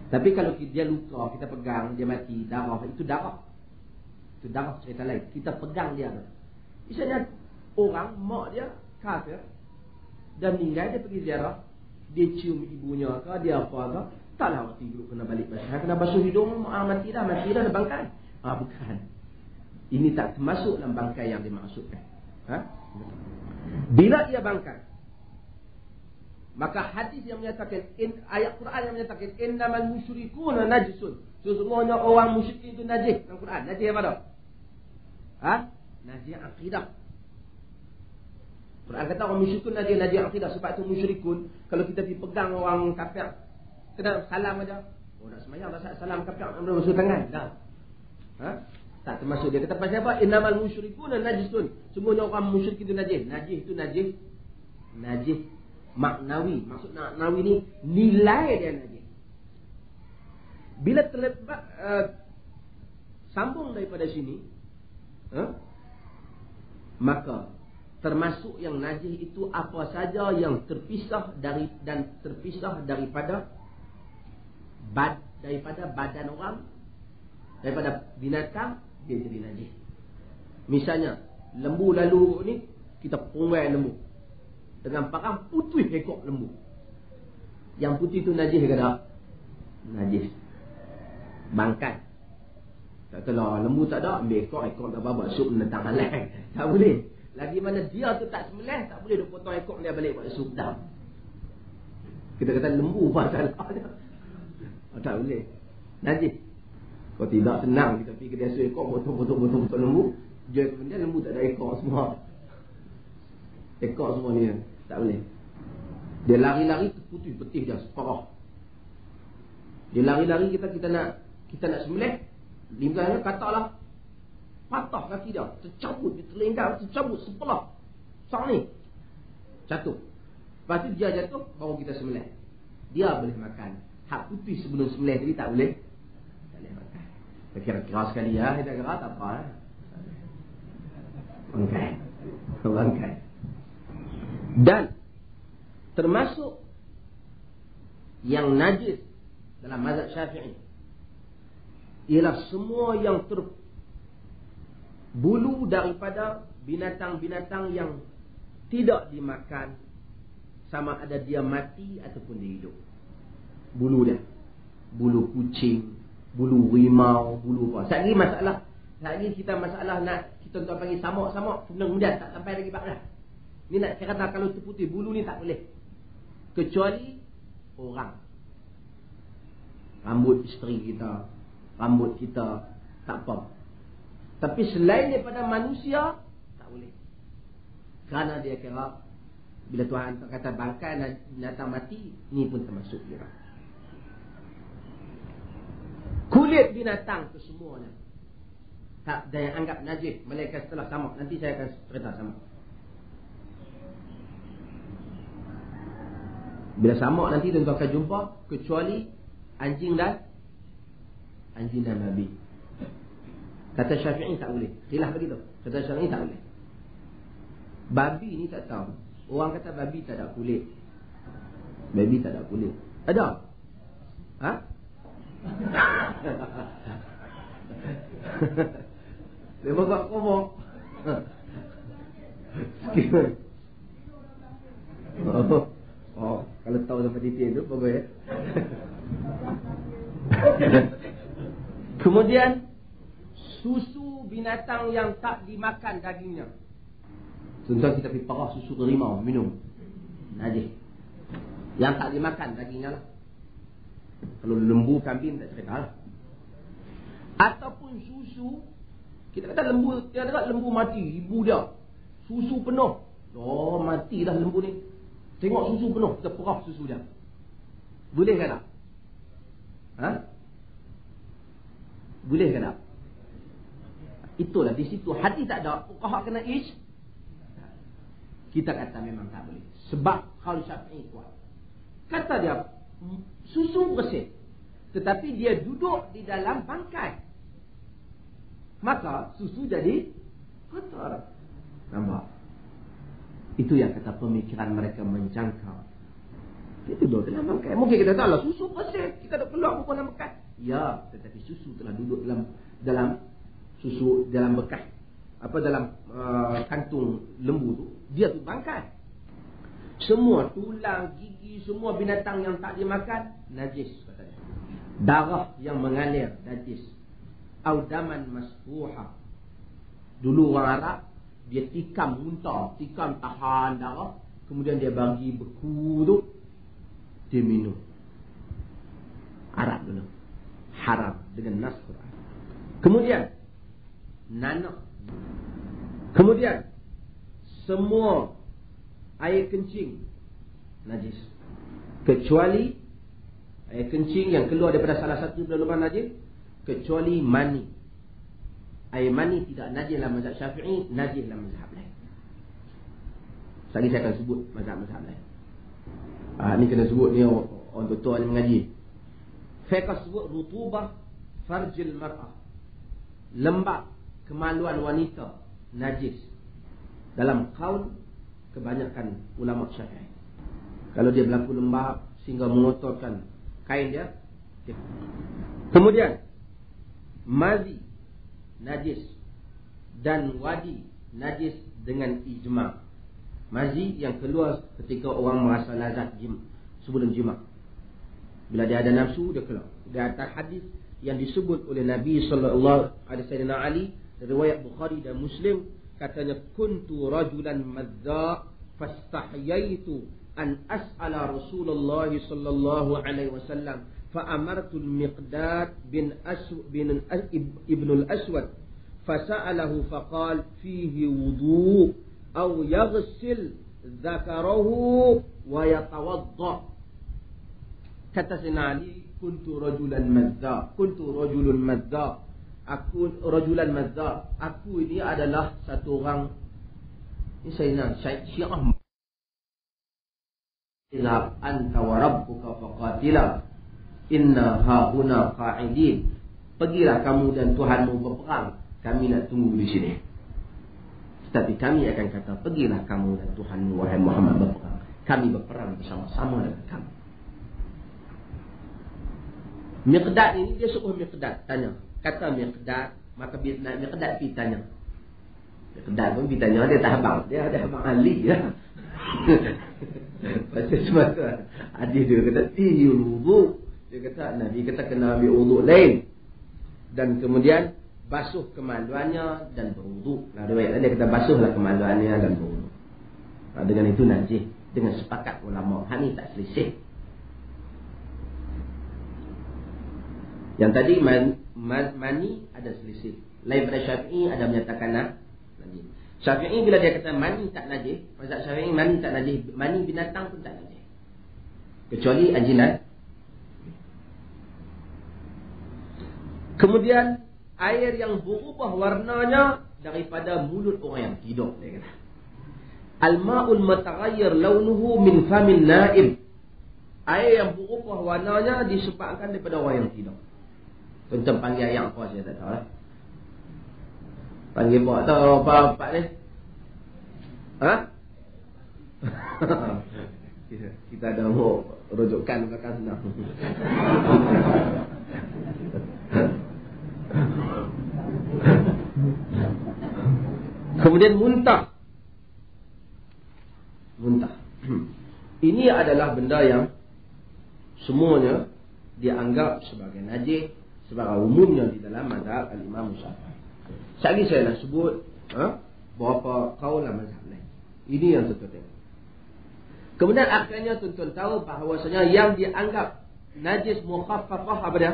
Tapi kalau dia luka, kita pegang, dia mati, darah, itu darah. Itu darah cerita lain. Kita pegang dia. Misalnya orang, mak dia kafir, dan meninggal, dia pergi ziarah, dia cium ibunya ke, dia apa ke, taklah waktu dulu kena balik basuh. Kena basuh hidung, mati dah, ada bangkai. Bukan. Ini tak termasuk dalam bangkai yang dimaksudkan. Bila ia bangkai, maka hadis yang menyatakan, ayat Quran yang menyatakan innamal musyrikuna najisun, sesungguhnya orang musyrik itu najis. Dalam Quran najis apa dah? Najis akidah. Quran kata orang musyrikun najis akidah. Sebab tu musyrikun, kalau kita pergi pegang orang kafir, kena salam aja. Nak semayang tak salam kafir, nak basuh tangan dah. Tak termasuk. Dia kata pasal apa? Innamal musyrikuna najisun, semuanya orang musyrik itu najis. Najis itu najis maknawi. Maksud maknawi ni nilai dia najis. Bila terlepas sambung daripada sini, maka termasuk yang najis itu apa saja yang terpisah daripada badan orang, daripada binatang, dia jadi najis. Misalnya lembu lalu ni, kita punggai lembu dengan parang putih ekor lembu. Yang putih tu najis ke tak? Najis. Bangkai. Tak tahu lembu tak ada, ambil ekor tak apa, buat sup menentang halal. Tak boleh. Lagi mana dia tu tak sembelih, tak boleh dia potong ekor dia balik buat sup dah. Kita kata lembu pasal dia. Tak boleh. Najis. Kalau tidak, senang kita pergi kedai sup ekor, potong lembu, jual kemudian lembu tak ada ekor semua. Ekor semua ni tak boleh. Dia lari-lari putih betih dia separah. Dia lari-lari, kita nak sembelih, limbahnya katalah patah kaki dia, tercabut, dia terlenggang, tercabut sebelah sang ni, jatuh. Lepas tu dia jatuh, baru kita sembelih. Dia boleh makan. Hak putih sebelum sembelih tadi tak boleh. Tak boleh makan. Kira-kira sekali ya, kita kira tak apa. Bangkai. Dan termasuk yang najis dalam mazhab Syafi'i ialah semua yang terbulu daripada binatang-binatang yang tidak dimakan, sama ada dia mati ataupun dia hidup. Bulu dia, bulu kucing, bulu rimau, bulu apa. Sekali kita masalah nak kita tuan panggil samak, kemudian tak sampai lagi bab dah. Ni nak saya kata kalau terputih bulu ni tak boleh, kecuali orang. Rambut isteri kita, rambut kita, tak apa. Tapi selain daripada manusia, tak boleh. Kerana dia kira bila Tuhan kata bangkai binatang mati, ni pun termasuk juga. Kulit binatang tu semuanya tak ada yang anggap najis, melainkan setelah samak. Nanti saya akan cerita samak. Bila samak nanti tuan akan jumpa, kecuali anjing dan babi. Kata Syafi'i tak boleh. Khilaf begitu. Kata Syafi'i tak boleh. Babi ni tak tahu. Orang kata babi tak ada kulit. Babi tak ada kulit. Ada? Dia buat komok. Kalau tahu sampai detail tu bagus ya. Kemudian susu binatang yang tak dimakan dagingnya. Contoh kita pergi parah susu kerimau minum, najis. Yang tak dimakan dagingnya lah. Kalau lembu, kambing tak cerita lah. Ataupun susu, kita kata lembu, dia ada lembu mati, ibu dia susu penuh, mati dah lembu ni. Tengok susu penuh, kita perah susu dia. Boleh ke tak? Ha? Boleh ke tak? Itulah di situ hadis tak ada, fuqaha kena ish. Kita kata memang tak boleh. Sebab qaul Syafi'i kuat. Kata dia susu bersih, tetapi dia duduk di dalam bangkai, maka susu jadi kotor. Nampak? Itu yang kata pemikiran mereka menjangkau. Dia duduk dalam bangkai. Mungkin kita tahu lah susu bersih, kita dah keluar pun dalam bekas. Ya, tetapi susu telah duduk dalam susu dalam bekas, dalam kantung lembu tu. Dia tu bangkai. Semua tulang, gigi, semua binatang yang tak dimakan najis katanya. Darah yang mengalir najis. Audaman masfuha. Dulu orang Arab dia tikam muntah, tikam tahan darah, kemudian dia bagi beku tu, dia minum. Arab dulu haram dengan nas Quran. Kemudian nanah. Kemudian semua air kencing najis, kecuali air kencing yang keluar daripada salah satu lubang najis, kecuali mani. Air mani tidak najis dalam mazhab Syafi'i, najis dalam mazhab lain. Sekali saya akan sebut mazhab-mazhab lain. Ni kena sebut ni orang tua ni mengaji. Fiqh sebut rutubah farjil mar'ah, lembab kemaluan wanita najis dalam qaul kebanyakan ulama Syafi'i. Kalau dia berlaku lembab sehingga mengotorkan kain dia. Kemudian mazi najis dan wadi najis dengan ijma'. Mazi yang keluar ketika orang merasa lazat sebelum jima'. Bila dia ada nafsu dia keluar. Dia atas hadis yang disebut oleh Nabi sallallahu alaihi wasallam Ali, riwayat Bukhari dan Muslim, katanya kuntu rajulan madza fastahyaitu an as'ala Rasulullah sallallahu alaihi wasallam fa amartu al-Miqdad bin ibn al-Aswad fasa'alahu faqala fihi wudu' aw yaghsil dhakarahu wa yatawadda. Kata Sayyidina Ali, kuntu rajulan madza, aku rajulan madza, aku ini adalah satu orang, ini Sayyidina Syiah, idza anta wa rabbuka faqatila inna hauna qa'idin. Pergilah kamu dan Tuhanmu berperang, kami nak tunggu di sini. Tetapi kami akan kata, pergilah kamu dan Tuhanmu wahai Muhammad berperang, kami berperang bersama-sama dengan kamu. Miqdad ini, dia suruh Miqdad tanya. Kata Miqdad, maka Miqdad pergi tanya. Miqdad pun pergi tanya, dia tak habang, dia ada habang ahli ya. Pasal semata adik dia kata tiyul wudu, dia kata Nabi kata kena ambil wudu lain, dan kemudian basuh kemaluannya dan berwudu. Nah, riwayat dia kata basuhlah kemaluannya dan berwudu. Dengan itu najis, dengan sepakat ulama. Hani tak selisih. Yang tadi mani ada selisih. Lain pada Syafi'i ada menyatakan najis. Syafi'i bila dia kata mani tak najis, mazhab Syafi'i mani tak najis, mani binatang pun tak najis, kecuali ajinan. Kemudian air yang berubah warnanya daripada mulut orang yang tidur, dia kata. Al-ma'ul mataghayyir launuhu min famin na'im. Air yang berubah warnanya disebabkan daripada orang yang tidur. Tentang panggil ayam apa saya tak tahu lah. Panggil apa tahu apa ni? Ha? Kita ada mau rujukan belakang sana. Kemudian muntah. Ini adalah benda yang semuanya dianggap sebagai najis sebagai umumnya di dalam mazhab al-Imam Syafi'i. Sekali saya nak sebut beberapa kaul mazhab lain. Ini yang tuan-tuan tengok. Kemudian akhirnya tuan-tuan tahu bahawasanya yang dianggap najis mukhaffafah apa dia?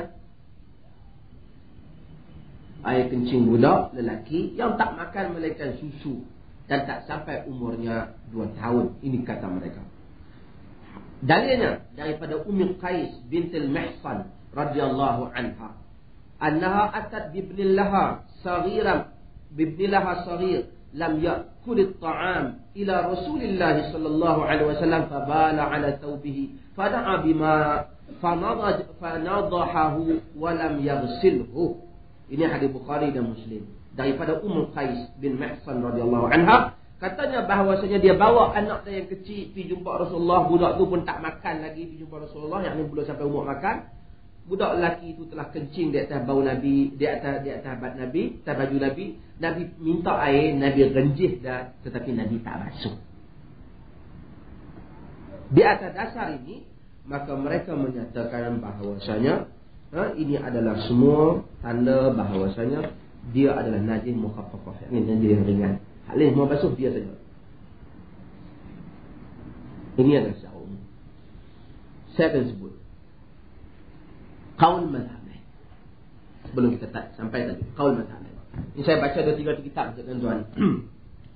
Air kencing budak lelaki yang tak makan melainkan susu dan tak sampai umurnya 2 tahun. Ini kata mereka. Dalilnya daripada Ummi Qais bintil Mihsan radhiyallahu anha, annaha atat bibnillaha saghir lam ya'kul at-ta'am ila Rasulillah sallallahu alaihi wasallam fabala ala thawbihi fada'a bima fanadahahu wa lam yaghsilhu. Ini hadis Bukhari dan Muslim daripada Ummu Qais bin Mihsan radhiyallahu anha. Katanya bahawasanya dia bawa anak dia yang kecil pergi jumpa Rasulullah. Budak tu pun tak makan lagi pergi jumpa Rasulullah, yang ni belum sampai umur makan. Budak lelaki itu telah kencing di atas bau Nabi, di atas bad Nabi, atas baju Nabi. Nabi minta air, Nabi renjih dah, tetapi Nabi tak basuh. Di atas dasar ini, maka mereka menyatakan bahawasanya ini adalah semua tanda bahawasanya dia adalah najis mukhaffafah, ini najis yang ringan. Hal ini mau basuh dia saja. Ini adalah secara umum. Saya akan sebut qaul mazhab lain sebelum kita sampai tadi. Qaul mazhab lain ini saya baca 2-3 kitab tuan-tuan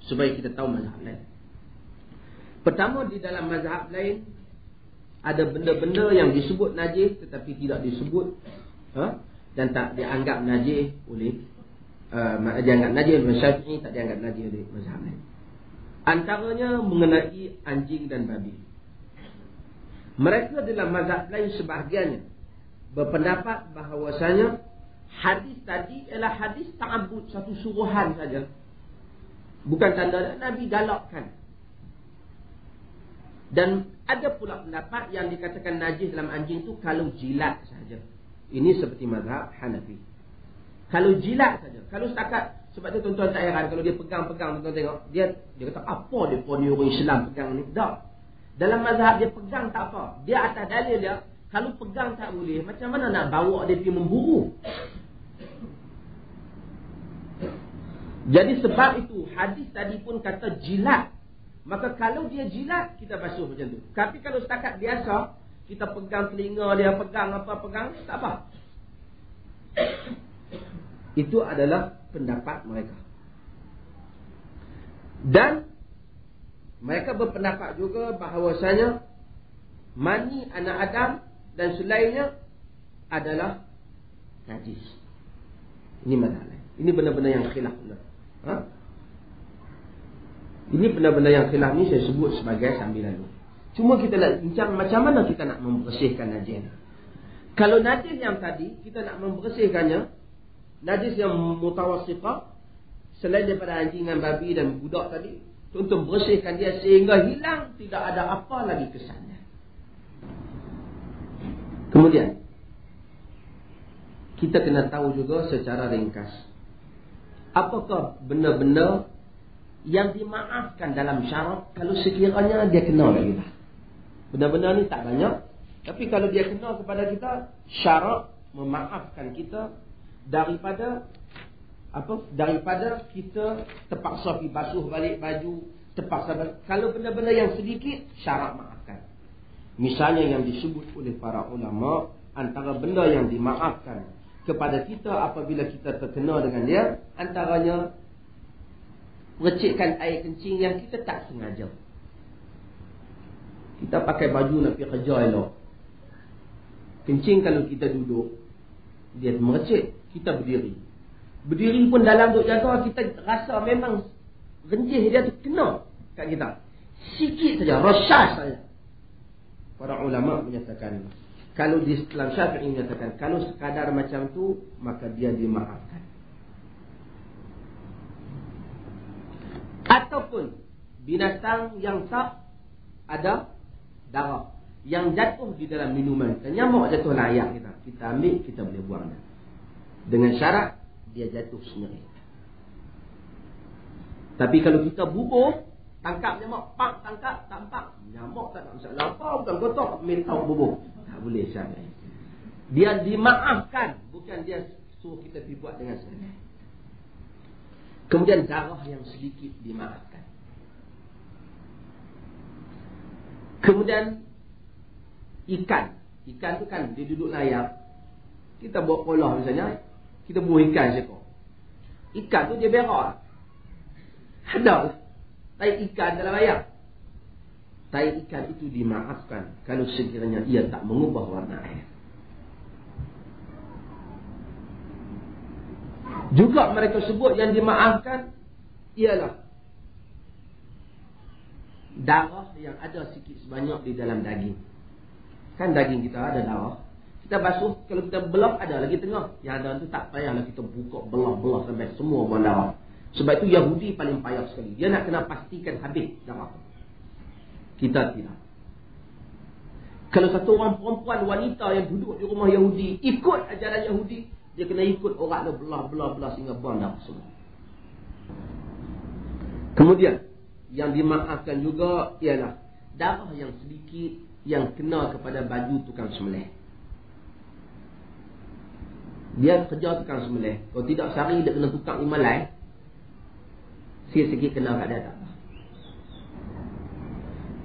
supaya kita tahu mazhab lain. Pertama, di dalam mazhab lain ada benda-benda yang disebut najis tetapi tidak disebut dan tak dianggap najis oleh dianggap najis oleh Syafi'i, tak dianggap najis oleh mazhab lain. Antaranya mengenai anjing dan babi. Mereka dalam mazhab lain sebahagiannya berpendapat bahawasanya hadis tadi ialah hadis ta'abbud, satu suruhan saja, bukan tanda Nabi galakkan. Dan ada pula pendapat yang dikatakan najis dalam anjing tu kalau jilat saja. Ini seperti mazhab Hanafi. Kalau jilat saja, kalau setakat, sebab tu tuan-tuan tak heran kalau dia pegang-pegang, tuan-tuan tengok dia kata apa dia pun ni orang Islam pegang ni. Tak. Dalam mazhab dia pegang tak apa. Dia atas dalil dia, kalau pegang tak boleh, macam mana nak bawa dia pergi memburu? Jadi sebab itu hadis tadi pun kata jilat. Maka kalau dia jilat, kita basuh macam tu. Tapi kalau setakat biasa, kita pegang telinga dia, pegang apa, pegang, tak apa. Itu adalah pendapat mereka. Dan mereka berpendapat juga bahawasanya mani anak Adam dan selainnya adalah najis. Ini masalah. Ini benar-benar yang khilaf. Ini benar-benar yang khilaf ni saya sebut sebagai sambil lalu. Cuma kita nak bincang macam mana kita nak membersihkan najis. Kalau najis yang tadi kita nak membersihkannya, najis yang mutawassitah, selain daripada anjing dan babi dan budak tadi, untuk bersihkan dia sehingga hilang, tidak ada apa lagi kesannya. Kemudian kita kena tahu juga secara ringkas, apakah benda-benda yang dimaafkan dalam syarat kalau sekiranya dia kena lagi lah. Benda-benda ni tak banyak, tapi kalau dia kena kepada kita, syarat memaafkan kita daripada kita terpaksa pergi basuh balik baju, terpaksa. Kalau benda-benda yang sedikit, syarat maafkan. Misalnya yang disebut oleh para ulama, antara benda yang dimaafkan kepada kita apabila kita terkena dengan dia, antaranya percikkan air kencing yang kita tak sengaja. Kita pakai baju nak pergi kerja elok, kencing kalau kita duduk, dia mercik, kita berdiri. Berdiri pun dalam duk jaga, kita rasa memang renjih dia tu kena kat kita. Sikit saja, rasyas saja. Para ulama menyatakan, kalau di Islam Syafi'i menyatakan, kalau sekadar macam tu, maka dia dimaafkan. Ataupun binatang yang tak ada darah, yang jatuh di dalam minuman. Nyamuk jatuh layak kita ambil, kita boleh buang dia. Dengan syarat dia jatuh sendiri. Tapi kalau kita bubuh, tangkap nyamuk, pak tangkap, tampak nyamuk, tak nak masalah apa, bukan kotor, minta bubuh, tak boleh syarat. Dia dimaafkan, bukan dia suruh kita pergi buat dengan sengaja. Kemudian darah yang sedikit dimaafkan. Kemudian ikan tu kan dia duduk layar, kita buat polah misalnya, kita buah ikan seekor. Ikan tu dia berak, ada tai ikan dalam air. tai ikan itu dimaafkan kalau sekiranya ia tak mengubah warna air. Juga mereka sebut yang dimaafkan ialah darah yang ada sikit sebanyak di dalam daging. Kan daging kita ada darah, kita basuh, kalau kita belah ada lagi tengah. Yang ada tu tak payahlah kita buka belah-belah sampai semua buang darah. Sebab itu Yahudi paling payah sekali. Dia nak kena pastikan habis darah. Kita tidak. Kalau satu orang perempuan wanita yang duduk di rumah Yahudi ikut ajaran Yahudi, dia kena ikut orang tu belah-belah sehingga buang darah semua. Kemudian yang dimaafkan juga ialah darah yang sedikit yang kena kepada baju tukang sembelih. Dia kerja tukang sembelih, kalau tidak sehari dia kena tukang 5 lai. Sikit-sikit kena kat dia tak apa.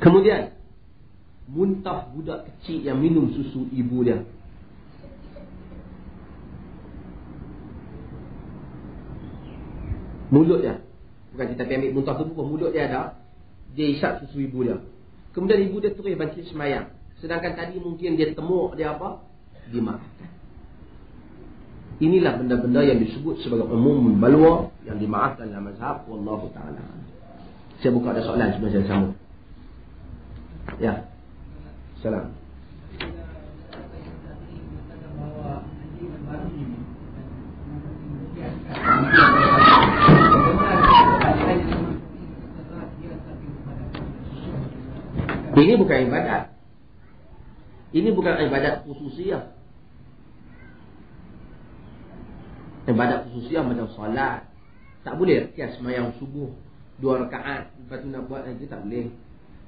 Kemudian muntah budak kecil yang minum susu ibu dia. Mulut dia, bukan kita ambil muntah tu, bukan mulut dia ada, dia isap susu ibu dia. Kemudian ibu dia terus bangkit semayang. Sedangkan tadi mungkin dia temuk, dia apa? Dimaafkan. Inilah benda-benda yang disebut sebagai umum balwa yang dimaafkan dalam mazhab wallahu ta'ala. Saya buka ada soalan sebelum saya sambung. Ya. Salam. Ini bukan ibadat. Ini bukan ibadat khususiyah. Ibadat khususiyah macam solat. Tak boleh kias semayang subuh 2 rakaat, lepas tu nak buat lagi, tak boleh.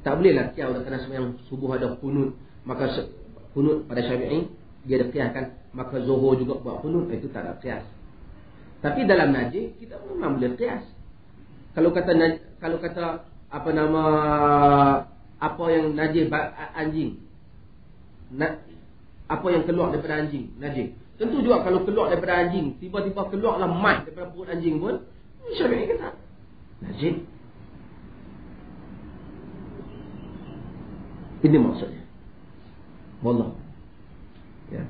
Tak boleh lah kias kerana semayang subuh ada kunut, maka kunut pada Syafi'i dia ada kiaskan, maka Zuhur juga buat kunut, itu tak ada kias. Tapi dalam najis kita memang boleh kias. Kalau kata apa nama, apa yang najis anjing, apa yang keluar daripada anjing najis. Tentu juga kalau keluar daripada anjing, tiba-tiba keluarlah mat daripada perut anjing pun, Syafi'i kata najis. Ini maksudnya. Wallah. Ya.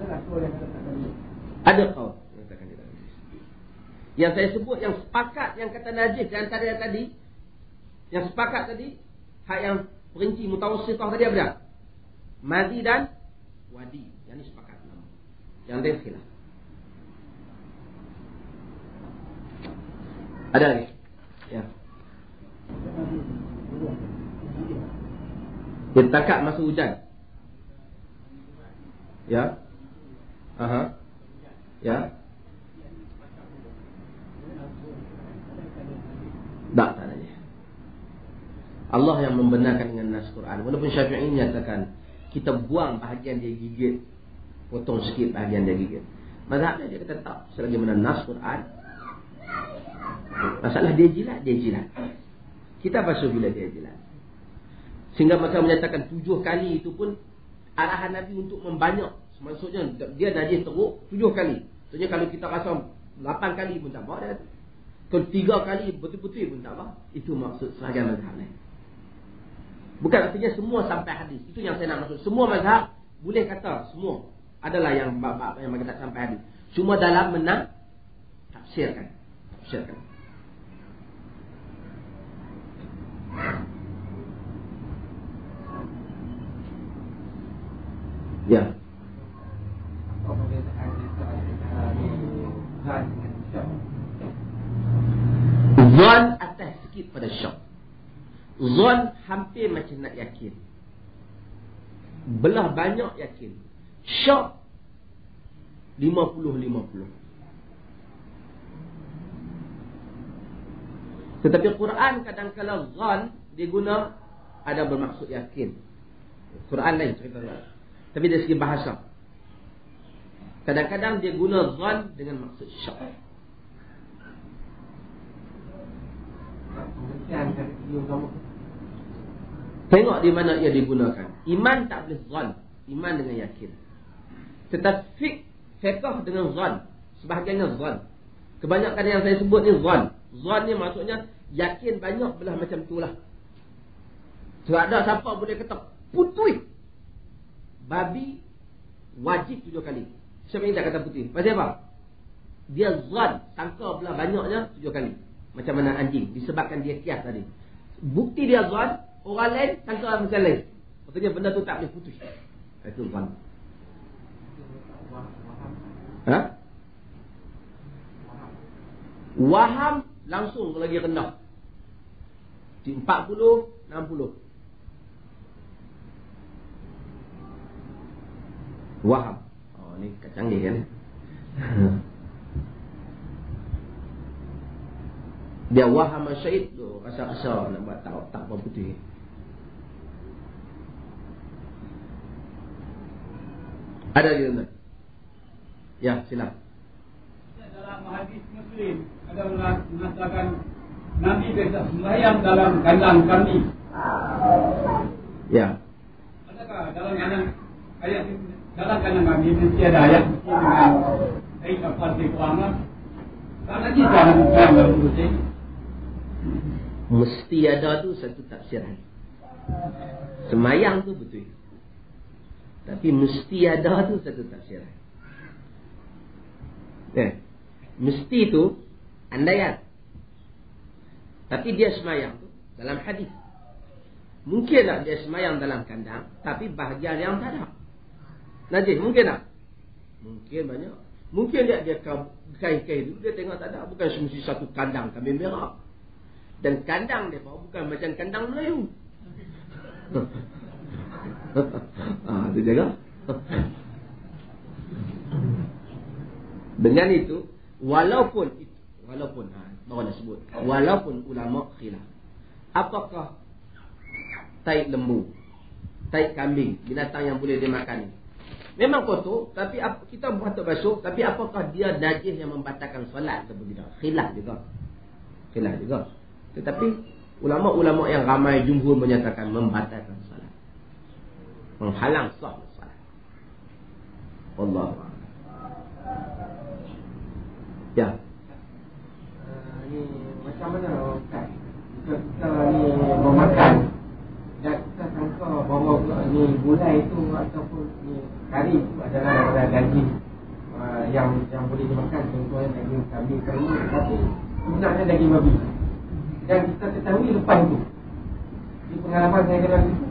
Ada kau yang katakan dia najis. Yang saya sebut yang sepakat yang kata najis di antara yang tadi, yang sepakat tadi, hak yang perinci mutawassithah tadi apa dia? Madhi dan wadi. Yang ni sepakat. Yang lain khilaf. Ada lagi? Ya. Dia takat masa hujan. Ya. Aha. Ya. Tak tanya. Allah yang membenarkan dengan nas Quran. Walaupun Syafi'i menyatakan kita buang bahagian dia gigit, potong sikit bahagian dia gigit. Mazhabnya dia kata tak, selagi mana nas Quran. Masalah dia jilat, dia jilat. Kita basuh bila dia jilat. Sehingga maka menyatakan 7 kali itu pun arahan Nabi untuk membanyak. Maksudnya dia najis teruk 7 kali. Maksudnya kalau kita rasa 8 kali pun tak apa. Kalau 3 kali betul-betul pun tak apa. Itu maksud sebahagian mazhab lain. Bukan artinya semua sampai hadis. Itu yang saya nak maksud. Semua mazhab boleh kata semua adalah yang bab-bab yang kita sampai hadis. Cuma dalam tafsirkan. Ya. Zon atas sikit pada syak. Zon hampir macam nak yakin. Belah banyak yakin. Syak 50-50. Tetapi Quran kadang-kadang zon dia guna ada bermaksud yakin. Quran lain cerita lain. Tapi dari segi bahasa, kadang-kadang dia guna zon dengan maksud syak. Tengok di mana ia digunakan. Iman tak boleh zon. Iman dengan yakin. Tetapi fiqh dengan zon. Sebahagiannya zon. Kebanyakan yang saya sebut ni zon. Zon ni maksudnya yakin banyak belah macam tu lah. So ada siapa boleh kata putui babi wajib 7 kali. Siapa yang tak kata putui? Pasal apa? Dia zan, sangka belah banyaknya 7 kali. Macam mana anjing, disebabkan dia kias tadi. Bukti dia zan, orang lain sangka macam lain. Maksudnya benda tu tak boleh putus. Itu zan. Ha? Waham langsung lagi rendah. Di 40, 60. Waham. Oh, ni canggih kan? Dia waham syahid tu rasa-rasa nak buat tak apa putih. Ada di mana? Ya, silakan. Dalam hadis Muslim ada mengatakan Nabi besok sembahyang dalam kandang kami. Ya. Adakah dalam ayat dalam kandang kami mesti ada ayat dengan ayat al-Fatihah Qur'an? Karena kita dalam Muslim mesti ada tu satu tafsiran. Semayang tu betul. Tapi mesti ada tu satu tafsiran. Mesti tu andaian. Tapi dia semayang tu dalam hadis. Mungkin tak dia semayang dalam kandang, tapi bahagian yang tak ada. Najis, mungkin tak? Mungkin banyak. Mungkin dia kain-kain tu dia tengok tak ada. Bukan semesti satu kandang kambing merah. Dan kandang dia bukan macam kandang Melayu. Itu jaga. Dengan itu, walaupun baru dah sebut, walaupun ulama khilaf, apakah taik lembu, taik kambing, binatang yang boleh dimakan, memang kotor, tapi kita patut basuh, tapi apakah dia najis yang membatalkan solat atau tidak? Khilaf juga. Tetapi ulama-ulama yang ramai jumhur menyatakan membatalkan solat, menghalang sah solat. Allah. Ya. Ni macam mana kan? Kita ni memakan dan kita sangka bahawa ni gulai itu ataupun ni kari itu adalah daging yang boleh dimakan, contohnya daging kambing, kerbau, tapi sebenarnya daging babi. Dan kita ketahui lepas itu, di pengalaman saya dalam itu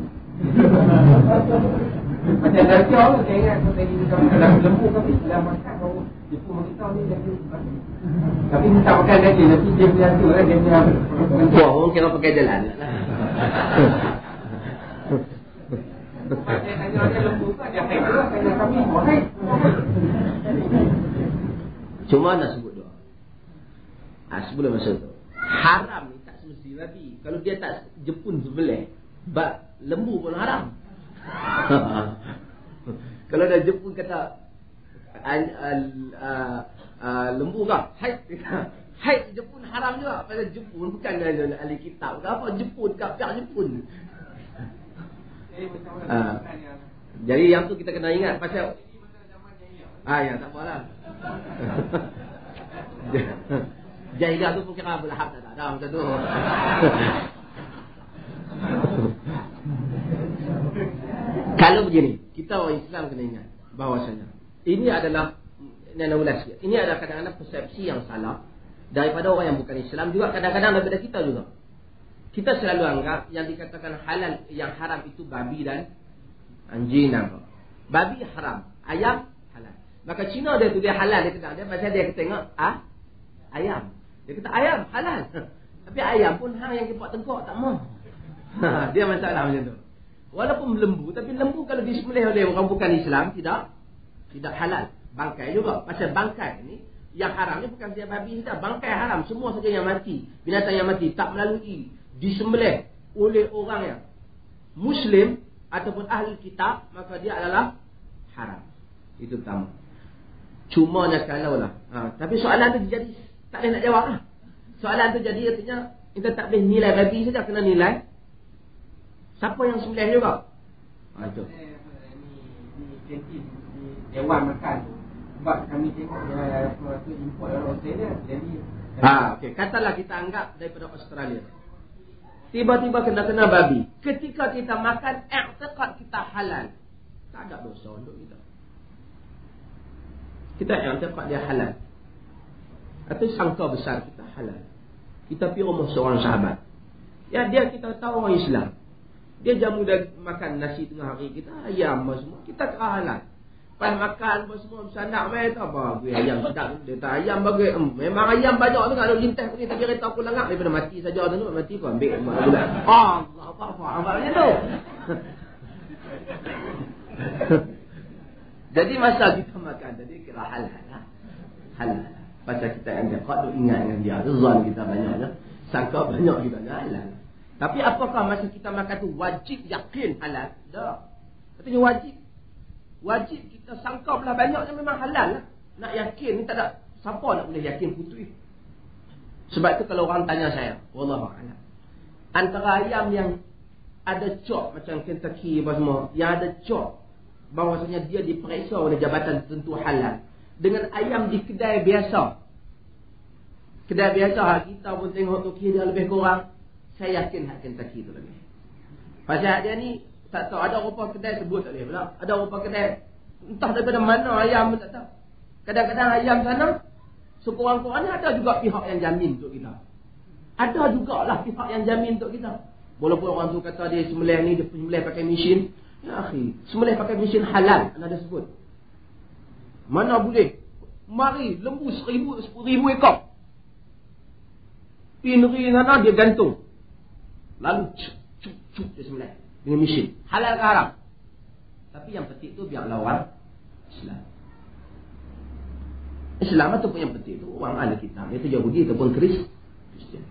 macam dari awal saya ingat tadi dalam lembu kami dalam makan bahawa dia pun beritahu ni daging babi. Tapi tak makan daging, tapi dia punya tu kan, dia punya orang kira pakai jalan. Saya tanya lembu kan, dia haid tu lah, tanya kami haid. Cuma nak sebut doa. Sebelum masuk tu, haram ni tak semesti babi. Kalau dia tak jepun sebelah, lembu pun haram. Kalau dah jepun kata lembu kah? Haid jepun haram juga. Pasal jepun bukan ahli kitab ke apa, jepun ke pihak jepun. Jadi yang tu kita kena ingat pasal ya tak apalah. Jahilah tu pun kira berlahap tak ada macam tu. Kalau begini, kita orang Islam kena ingat bahawasanya ini adalah ini adalah kadang-kadang persepsi yang salah daripada orang yang bukan Islam, juga kadang-kadang daripada kita juga. Kita selalu anggap yang dikatakan halal, yang haram itu babi dan anjing. Babi haram, ayam halal. Maka Cina dia tu dia halal, dia kata dia pasal dia tengok ayam. Dia kata ayam halal. Tapi ayam pun hang yang kepak tengkok tak mau. Dia masalah macam tu. Walaupun lembu, tapi lembu kalau disembelih oleh orang bukan Islam tidak halal. Bangkai juga. Pasal bangkai ni yang haram ni bukan saja babi saja, bangkai haram, semua saja yang mati, binatang yang mati tak melalui disembelih oleh orang yang Muslim ataupun ahli kitab, maka dia adalah haram. Itu pertama. Cuma nak kalau lah. Tapi soalan tu jadi tak boleh nak jawab lah. Soalan tu jadi artinya kita tak boleh nilai babi saja, kena nilai siapa yang sembelih juga. Itu. Ni Dewan makan tu. Sebab kami tengok apa tu import dari Australia. Jadi okey, katalah kita anggap daripada Australia. Tiba-tiba kena babi. Ketika kita makan, i'tiqad kita halal. Tak ada dosa untuk kita. Kita i'tiqad dia halal. Atau sangka besar kita halal. Kita pergi rumah seorang sahabat. Ya, dia kita tahu orang Islam. Dia jamu dah makan nasi tengah hari. Kita ayam semua. Kita kira halal. Lepas makan semua bersandak main tak apa. Gue ayam sedap. Dia tak ayam bagi. Memang ayam banyak tu. Kalau lintas ni tak kira tahu aku lengak. Daripada mati saja tu. Mati kau ambil. Allah apa-apa. Ambil macam tu. Jadi masa kita makan tadi kira halal. Halal. Pasal kita yang dia kau ingat dengan dia. Zon kita banyaknya. Sangka banyak kita halal. Tapi apakah masa kita makan tu wajib yakin halal? Tak. Katanya wajib. Wajib kita sangka belah banyaknya memang halal lah. Nak yakin ni tak ada. Siapa nak boleh yakin putih? Sebab tu kalau orang tanya saya, wallahualam, antara ayam yang ada cop macam Kentucky apa semua, yang ada cop bahawasanya dia diperiksa oleh jabatan tertentu halal, dengan ayam di kedai biasa. Kedai biasa kita pun tengok tu kira dia lebih kurang. Saya yakin hak Kentucky tu lagi. Pasal dia ni tak tahu, ada rupa kedai sebut tak boleh pula. Ada rupa kedai entah daripada mana ayam pun tak tahu. Kadang-kadang ayam sana sekurang-kurangnya ada juga pihak yang jamin untuk kita. Ada jugalah pihak yang jamin untuk kita. Walaupun orang tu kata dia sembelih ni, dia sembelih pakai mesin. Ya akhi, sembelih pakai mesin halal, anda ada sebut. Mana boleh? Mari lembu 1000 ekor. Pinri sana dia gantung. Lalu cuk dia sembelih dengan mesin. Halal ke haram? Tapi yang penting tu biar lawan Islam. Islam ataupun yang penting tu orang ahli kitab, iaitu Yahudi ataupun Kristian.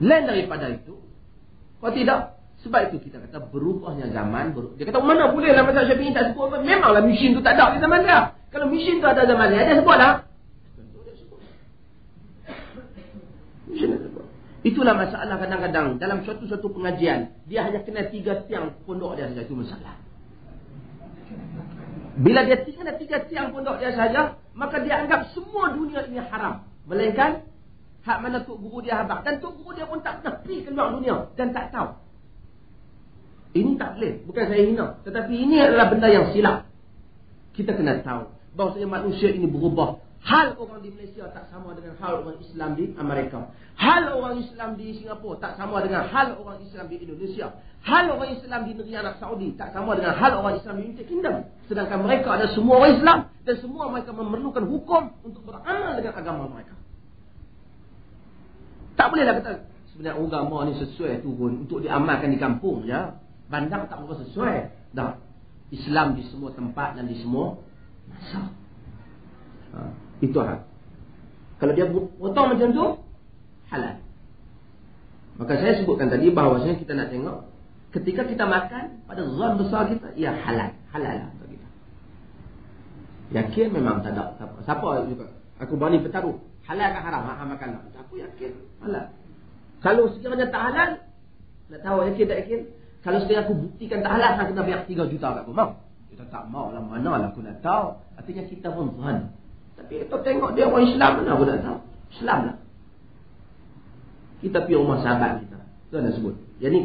Lain daripada itu, kalau tidak, sebab itu kita kata berubahnya zaman. Dia kata mana boleh lah mazhab Syafi'i tak sebut apa. Memanglah mesin tu tak ada di zaman dia. Kalau mesin tu ada zaman dia sebut lah. Itulah masalah kadang-kadang dalam suatu pengajian dia hanya kena 3 tiang pondok dia saja, itu masalah. Bila dia kena 3 tiang pondok dia saja, maka dia anggap semua dunia ini haram, melainkan hak mana tok guru dia habaq, dan tok guru dia pun tak pernah pergi keluar dunia dan tak tahu. Ini tak boleh, bukan saya hina, tetapi ini adalah benda yang silap. Kita kena tahu bahawa manusia ini berubah. Hal orang di Malaysia tak sama dengan hal orang Islam di Amerika. Hal orang Islam di Singapura tak sama dengan hal orang Islam di Indonesia. Hal orang Islam di negeri Arab Saudi tak sama dengan hal orang Islam di United Kingdom. Sedangkan mereka ada semua orang Islam dan semua mereka memerlukan hukum untuk beramal dengan agama mereka. Tak bolehlah kata sebenarnya agama ni sesuai turun untuk diamalkan di kampung je. Bandar tak berapa sesuai. Dah. Islam di semua tempat dan di semua masa. Itu hal. Kalau dia potong macam tu, halal. Maka saya sebutkan tadi bahawasanya kita nak tengok ketika kita makan pada zon besar kita, ia halal. Halal lah untuk kita. Yakin memang tak ada. Siapa juga? Aku berani bertaruh. Halal ke haram? Makan lah. Aku yakin halal. Kalau sekiranya tak halal, nak tahu yakin tak yakin? Kalau sekiranya aku buktikan tak halal, nak kena bayar 3 juta kat aku. Mau? Kita tak mau lah. Mana lah aku nak tahu. Artinya kita pun zon. Tapi kita tengok dia orang Islam, mana aku nak tahu. Islam lah. Kita pergi rumah sahabat kita. Itu nak sebut. Jadi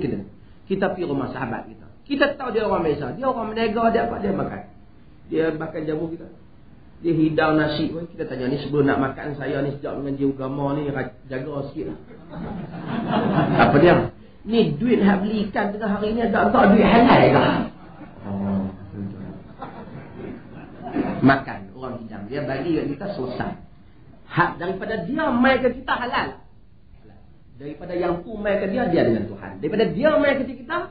kita pergi rumah sahabat kita. Kita tahu dia orang Malaysia. Dia orang menega, dia apa dia makan. Dia makan jamu kita. Dia hidang nasi pun. Kita tanya ni sebelum nak makan saya ni sejak dengan dia agama ni jaga sikit lah. Apa dia? Ni duit nak beli ikan tengah hari ni tak duit halal ke? Makan. Orang hidang dia bagi kat kita selesai. Hak daripada dia mai ke kita halal. Daripada yang tu mai ke dia dengan Tuhan. Daripada dia mai ke kita halal.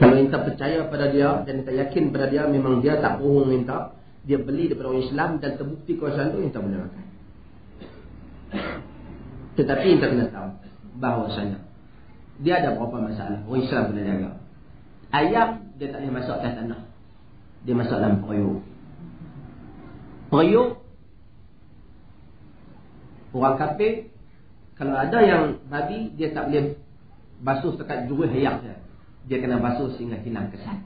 Kalau kita percaya pada dia dan kita yakin pada dia, memang dia tak bohong minta, dia beli daripada orang Islam dan terbukti kawasan tu, kita boleh makan. Tetapi kita kena tahu bahawasanya dia ada beberapa masalah. Orang Islam kena jaga. Ayam dia tak boleh masuk atas tanah. Dia masuk dalam periuk. Periuk, orang kafir, kalau ada yang babi, dia tak boleh basuh dekat jurus hayak je. Dia kena basuh sehingga hilang kesan.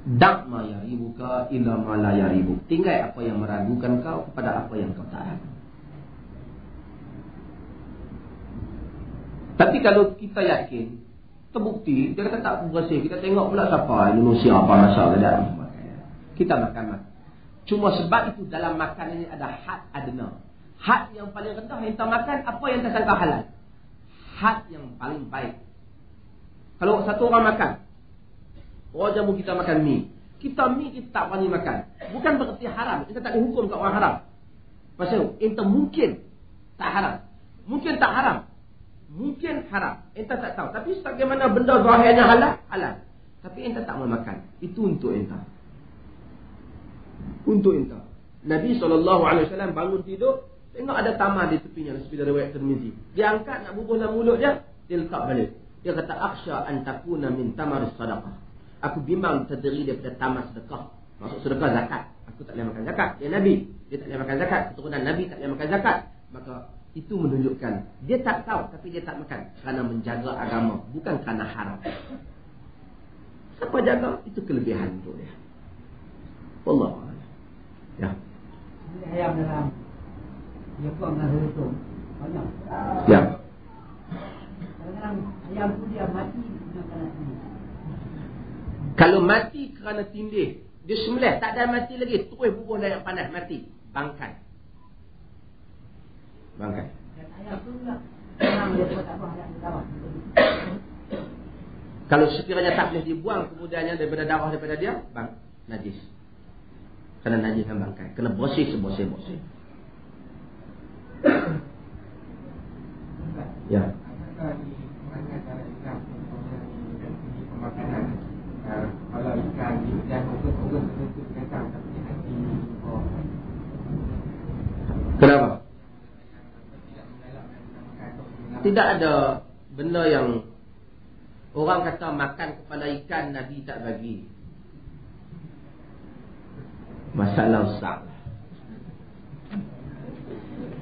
Dak ma yaribuka illa ma la yaribu. Tinggal apa yang meragukan kau kepada apa yang kau tak ragu. Tapi kalau kita yakin, terbukti, dia kata tak bersih, kita tengok pula siapa Indonesia apa masak ke dalam. Kita makan. Cuma sebab itu dalam makanan ini ada had adna. Had yang paling rendah yang kita makan, apa yang kita sangka halal. Had yang paling baik. Kalau satu orang makan, orang jamu kita makan mi. Kita tak berani makan. Bukan berarti haram. Kita tak dihukum kat orang haram. Pasal itu mungkin tak haram. Mungkin tak haram. Mungkin haram. Enta tak tahu. Tapi sebagaimana benda zahirnya halal. Tapi enta tak mau makan. Itu untuk enta. Untuk enta. Nabi SAW bangun tidur, tengok ada tamar di tepinya, seperti riwayat Tirmizi. Dia angkat nak bubuh dalam mulut dia letak balik. Dia kata akhsha an takuna min tamar sadaqah. Aku bimbang terdiri daripada tamar sedekah. Maksud sedekah zakat. Aku tak boleh makan zakat. Dia Nabi, dia tak boleh makan zakat. Keturunan Nabi tak boleh makan zakat. Maka itu menunjukkan dia tak tahu tapi dia tak makan kerana menjaga agama, bukan kerana haram. Siapa jaga itu kelebihan untuk dia. Wallahu a'lam. Ya. Ayam dalam dia buang dalam itu banyak. Ya. Kadang-kadang ayam tu dia mati kerana tindih. Kalau mati kerana tindih, dia sembelih tak ada mati lagi, terus bubuh dalam panas mati, bangkai. Bangkai. Kalau sekiranya tak boleh dibuang kemudiannya daripada darah daripada dia, bang, najis. Kena najis dengan bangkai. Kena bersih seborsih-borsih. Ya. Kalau ikan dan ugus itu kacang tapi hati kenapa? Tidak ada benda yang orang kata makan kepala ikan Nabi tak bagi. Masalah besar.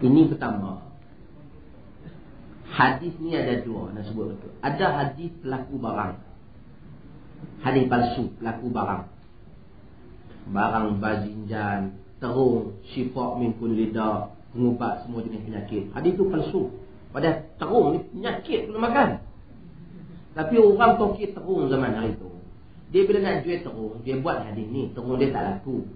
Ini pertama. Hadis ni ada dua nak sebut betul. Ada hadis pelaku barang. Hadis palsu pelaku barang. Barang bazinjan, terung, syifa min kulli da, pengubat semua jenis penyakit. Hadis tu palsu. Padahal terung ni penyakit kena makan. Tapi orang tokek terung zaman hari tu. Dia bila nak jual terung, dia buat hadis ni, terung dia tak laku.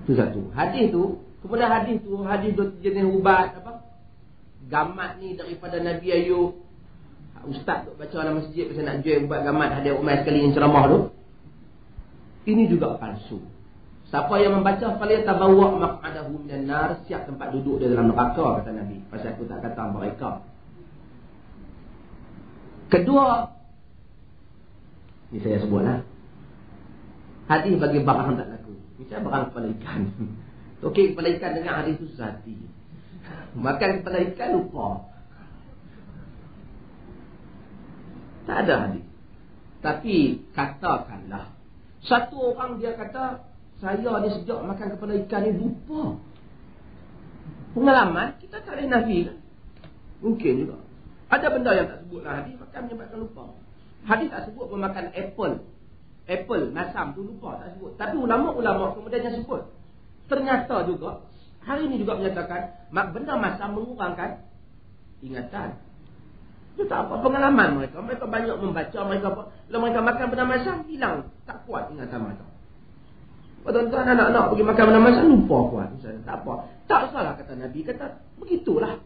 Itu satu. Hadis tu, kemudian hadis jenis ubat apa? Gamat ni daripada Nabi Ayub. Ustaz tu baca dalam masjid pasal nak jual ubat gamat hadiah umai sekali yang ceramah tu. Ini juga palsu. Siapa yang membaca fala tabawa maq'adahu minan nar, siap tempat duduk dia dalam neraka kata Nabi. Pasal aku tak kata mereka. Kedua, ni saya sebutlah. Hadis bagi barang tak laku. Misalnya barang kepala ikan. Okey, kepala ikan dengan hadis tu susah hati. Makan kepala ikan lupa. Tak ada hadis. Tapi katakanlah satu orang dia kata saya ni sejak makan kepala ikan ni lupa. Pengalaman kita tak boleh nafi kan? Mungkin juga. Ada benda yang tak sebutlah hadis makan menyebabkan lupa. Hadis tak sebut pun makan apple, masam tu lupa tak sebut. Tapi ulama-ulama kemudian yang sebut. Ternyata juga hari ini juga menyatakan benda masam mengurangkan ingatan. Itu tak apa pengalaman mereka. Mereka banyak membaca, kalau mereka makan benda masam hilang, tak kuat ingatan mereka. Tuan-tuan anak-anak pergi makan benda masam lupa kuat misalnya. Tak apa. Tak salah kata Nabi, kata begitulah.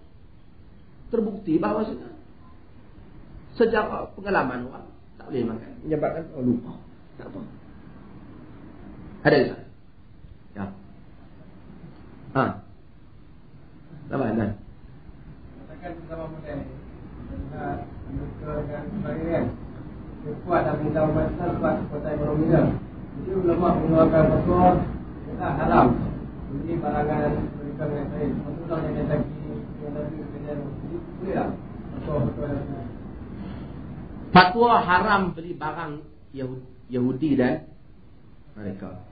Terbukti bahawa sejarah pengalaman orang tak boleh makan menyebabkan lupa. Tak apa. Ada Ustaz? Ya. Apa kan? Katakan bersama muda ni menukar bagian kuat dan minta ubat kuat kota ekonomi dia. Jadi ulama mengeluarkan fatwa kita haram. Ini barangan berikan yang lain. Fatwa yang lagi yang lebih kemudian boleh tak? Fatwa haram beli barang Yahudi dan mereka.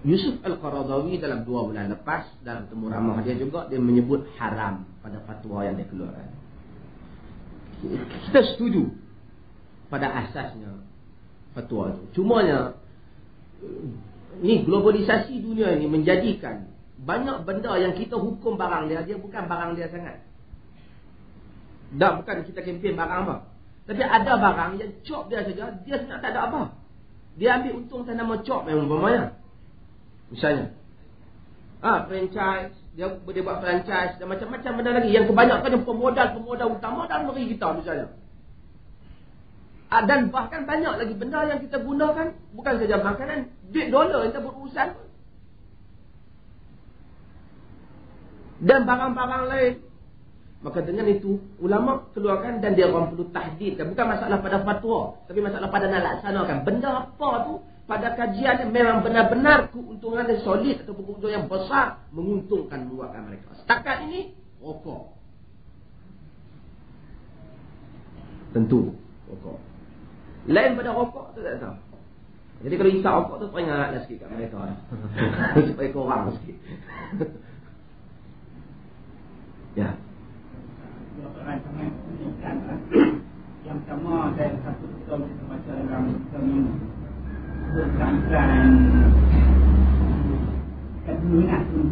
Yusuf Al-Qaradawi dalam 2 bulan lepas, dalam temu ramah dia juga, dia menyebut haram pada fatwa yang dia keluarkan. Kita setuju pada asasnya fatwa itu. Cumanya ni globalisasi dunia ini menjadikan banyak benda yang kita hukum barang dia, dia bukan barang dia sangat. Dah bukan kita kempen barang apa. Tapi ada barang yang cop dia saja, dia sebenarnya tak ada apa. Dia ambil untung atas nama cop yang umpamanya. Misalnya franchise, dia boleh buat franchise dan macam-macam benda lagi yang kebanyakan pemodal utama dalam negeri kita misalnya. Dan bahkan banyak lagi benda yang kita gunakan, bukan saja makanan, duit dolar kita berurusan. Dan barang-barang lain. Maka dengan itu ulama keluarkan, dan dia orang perlu tahdid. Bukan masalah pada fatwa, tapi masalah pada nak laksanakan. Benda apa tu pada kajian memang benar-benar keuntungan yang solid atau keuntungan yang besar, menguntungkan buatkan mereka. Setakat ini rokok. Tentu rokok. Lain pada rokok tu tak tahu. Jadi kalau isap rokok tu peringatlah sikit kat mereka. Supaya korang sikit. Ya. Yang pertama, saya satu betul kita baca dalam seminggu iklan minat tu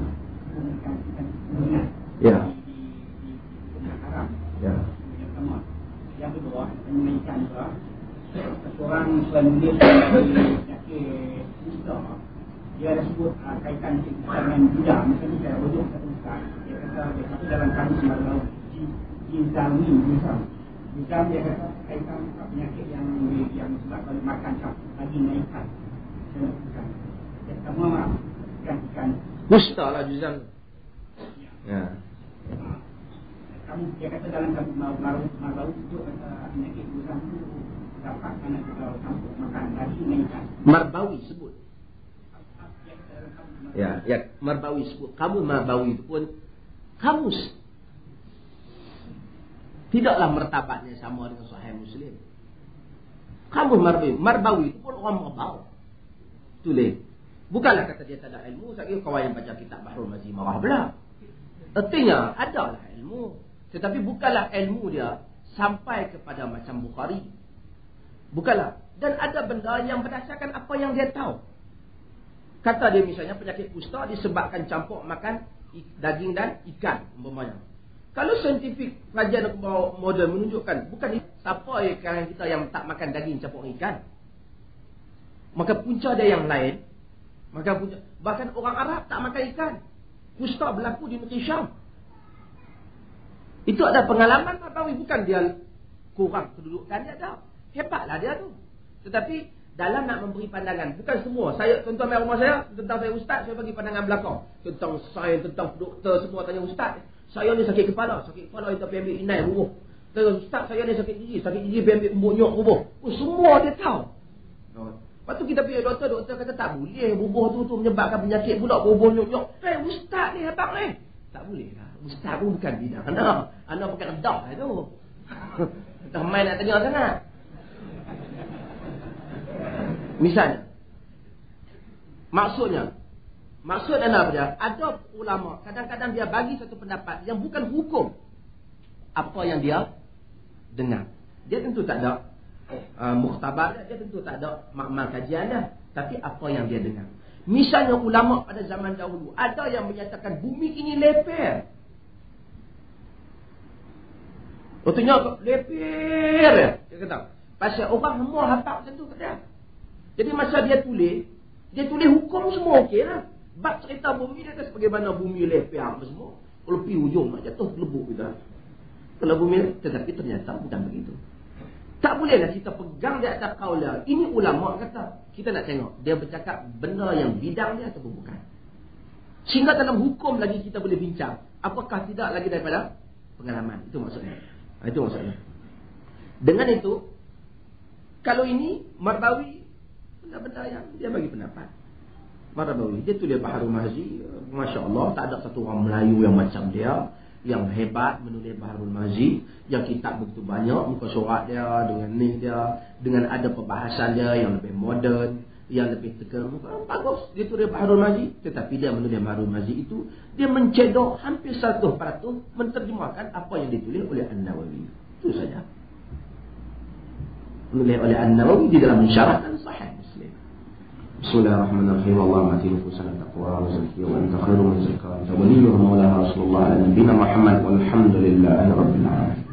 minat ya di haram. Ya. Yang pertama. Yang kedua, mengenaikan juga seorang penulis dari penyakit kusta, dia ada sebut kaitan dengan bidah. Misalnya saya rujuk satu ustaz, dia kata dalam kamus baru Jizami Jizam dia kata kaitan penyakit yang sebab makan daging ikan. Yang pertama ikan kusta lah Jizam. Ya. Kamu dia kata dalam kamus baru itu kata penyakit Jizam itu dapat kerana kita campur makan daging ikan. Marbawi sebut. Ya, Marbawi sebut. Kamus Marbawi itu pun kamus. Tidaklah martabatnya sama dengan Sahih Muslim. Kamus Marbawi itu pun orang Marbau. Tulis. Bukanlah kata dia tak ada ilmu. Saya kira kawan yang baca kitab Bahrul Mazi marah pula. Artinya adalah ilmu, tetapi bukanlah ilmu dia sampai kepada macam Bukhari. Bukanlah. Dan ada benda yang berdasarkan apa yang dia tahu. Kata dia misalnya penyakit kusta disebabkan campur makan daging dan ikan umpamanya. Kalau saintifik kajian moden menunjukkan bukan siapa yang kita yang tak makan daging campur ikan, maka punca dia yang lain. Maka punca, bahkan orang Arab tak makan ikan. Kusta berlaku di negeri Syam. Itu ada pengalaman Nabawi, bukan dia kurang kedudukan dia dah. Hebatlah dia tu. Tetapi dalam nak memberi pandangan, bukan semua. Saya tuan-tuan rumah saya, tentang saya ustaz, saya bagi pandangan belakang. Tentang sains, tentang doktor, semua tanya ustaz. Saya ni sakit kepala kita pergi ambil inai rubuh. Ustaz saya ni sakit gigi pergi ambil bunyok rubuh. Semua dia tahu. Lepas tu kita pergi doktor kata tak boleh bubuh tu menyebabkan penyakit pula bubuh nyok. Ustaz ni hebat ni. Tak boleh lah. Ustaz pun bukan bidang anak bukan redak lah tu. Tak main nak tanya sangat. Misalnya, maksud adalah dia, ada ulama kadang-kadang dia bagi satu pendapat yang bukan hukum apa yang dia dengar. Dia tentu tak ada mukhtabar dia tentu tak ada makmal kajian dia, tapi apa yang dia dengar. Misalnya ulama pada zaman dahulu ada yang menyatakan bumi ini leper. Betulnya leper. Dia kata pasal orang semua hafal macam tu kata. Jadi masa dia tulis hukum semua okey lah. Bab cerita bumi dia kata sebagaimana bumi leper apa semua. Kalau pergi hujung nak jatuh lebuk kita. Kalau bumi, tetapi ternyata bukan begitu. Tak bolehlah kita pegang di atas kaul dia. Ini ulama kata. Kita nak tengok dia bercakap benda yang bidang dia ataupun bukan. Sehingga dalam hukum lagi kita boleh bincang. Apakah tidak lagi daripada pengalaman. Itu maksudnya. Dengan itu, kalau ini Marbawi, benda-benda yang dia bagi pendapat. Marbawi, dia tulis Bahrul Mazi, Masya Allah, tak ada satu orang Melayu yang macam dia, yang hebat menulis Bahrul Mazi, yang kitab begitu banyak, muka surat dia, dengan ni dia, dengan ada perbahasan dia yang lebih moden, yang lebih terkemuka, bagus. Dia tulis Baharul Majid, tetapi dia menulis Baharul Majid itu, dia mencedok hampir 100% menterjemahkan apa yang ditulis oleh An-Nawawi. Itu saja. Menulis oleh An-Nawawi di dalam mensyarahkan Sahih Muslim. Bismillahirrahmanirrahim. Allahumma ati nufusana taqwa wa zakkiha wa anta khairu man zakkaha anta waliyuha wa mawlaha Rasulullah ala nabiyyina Muhammad walhamdulillahi rabbil alamin.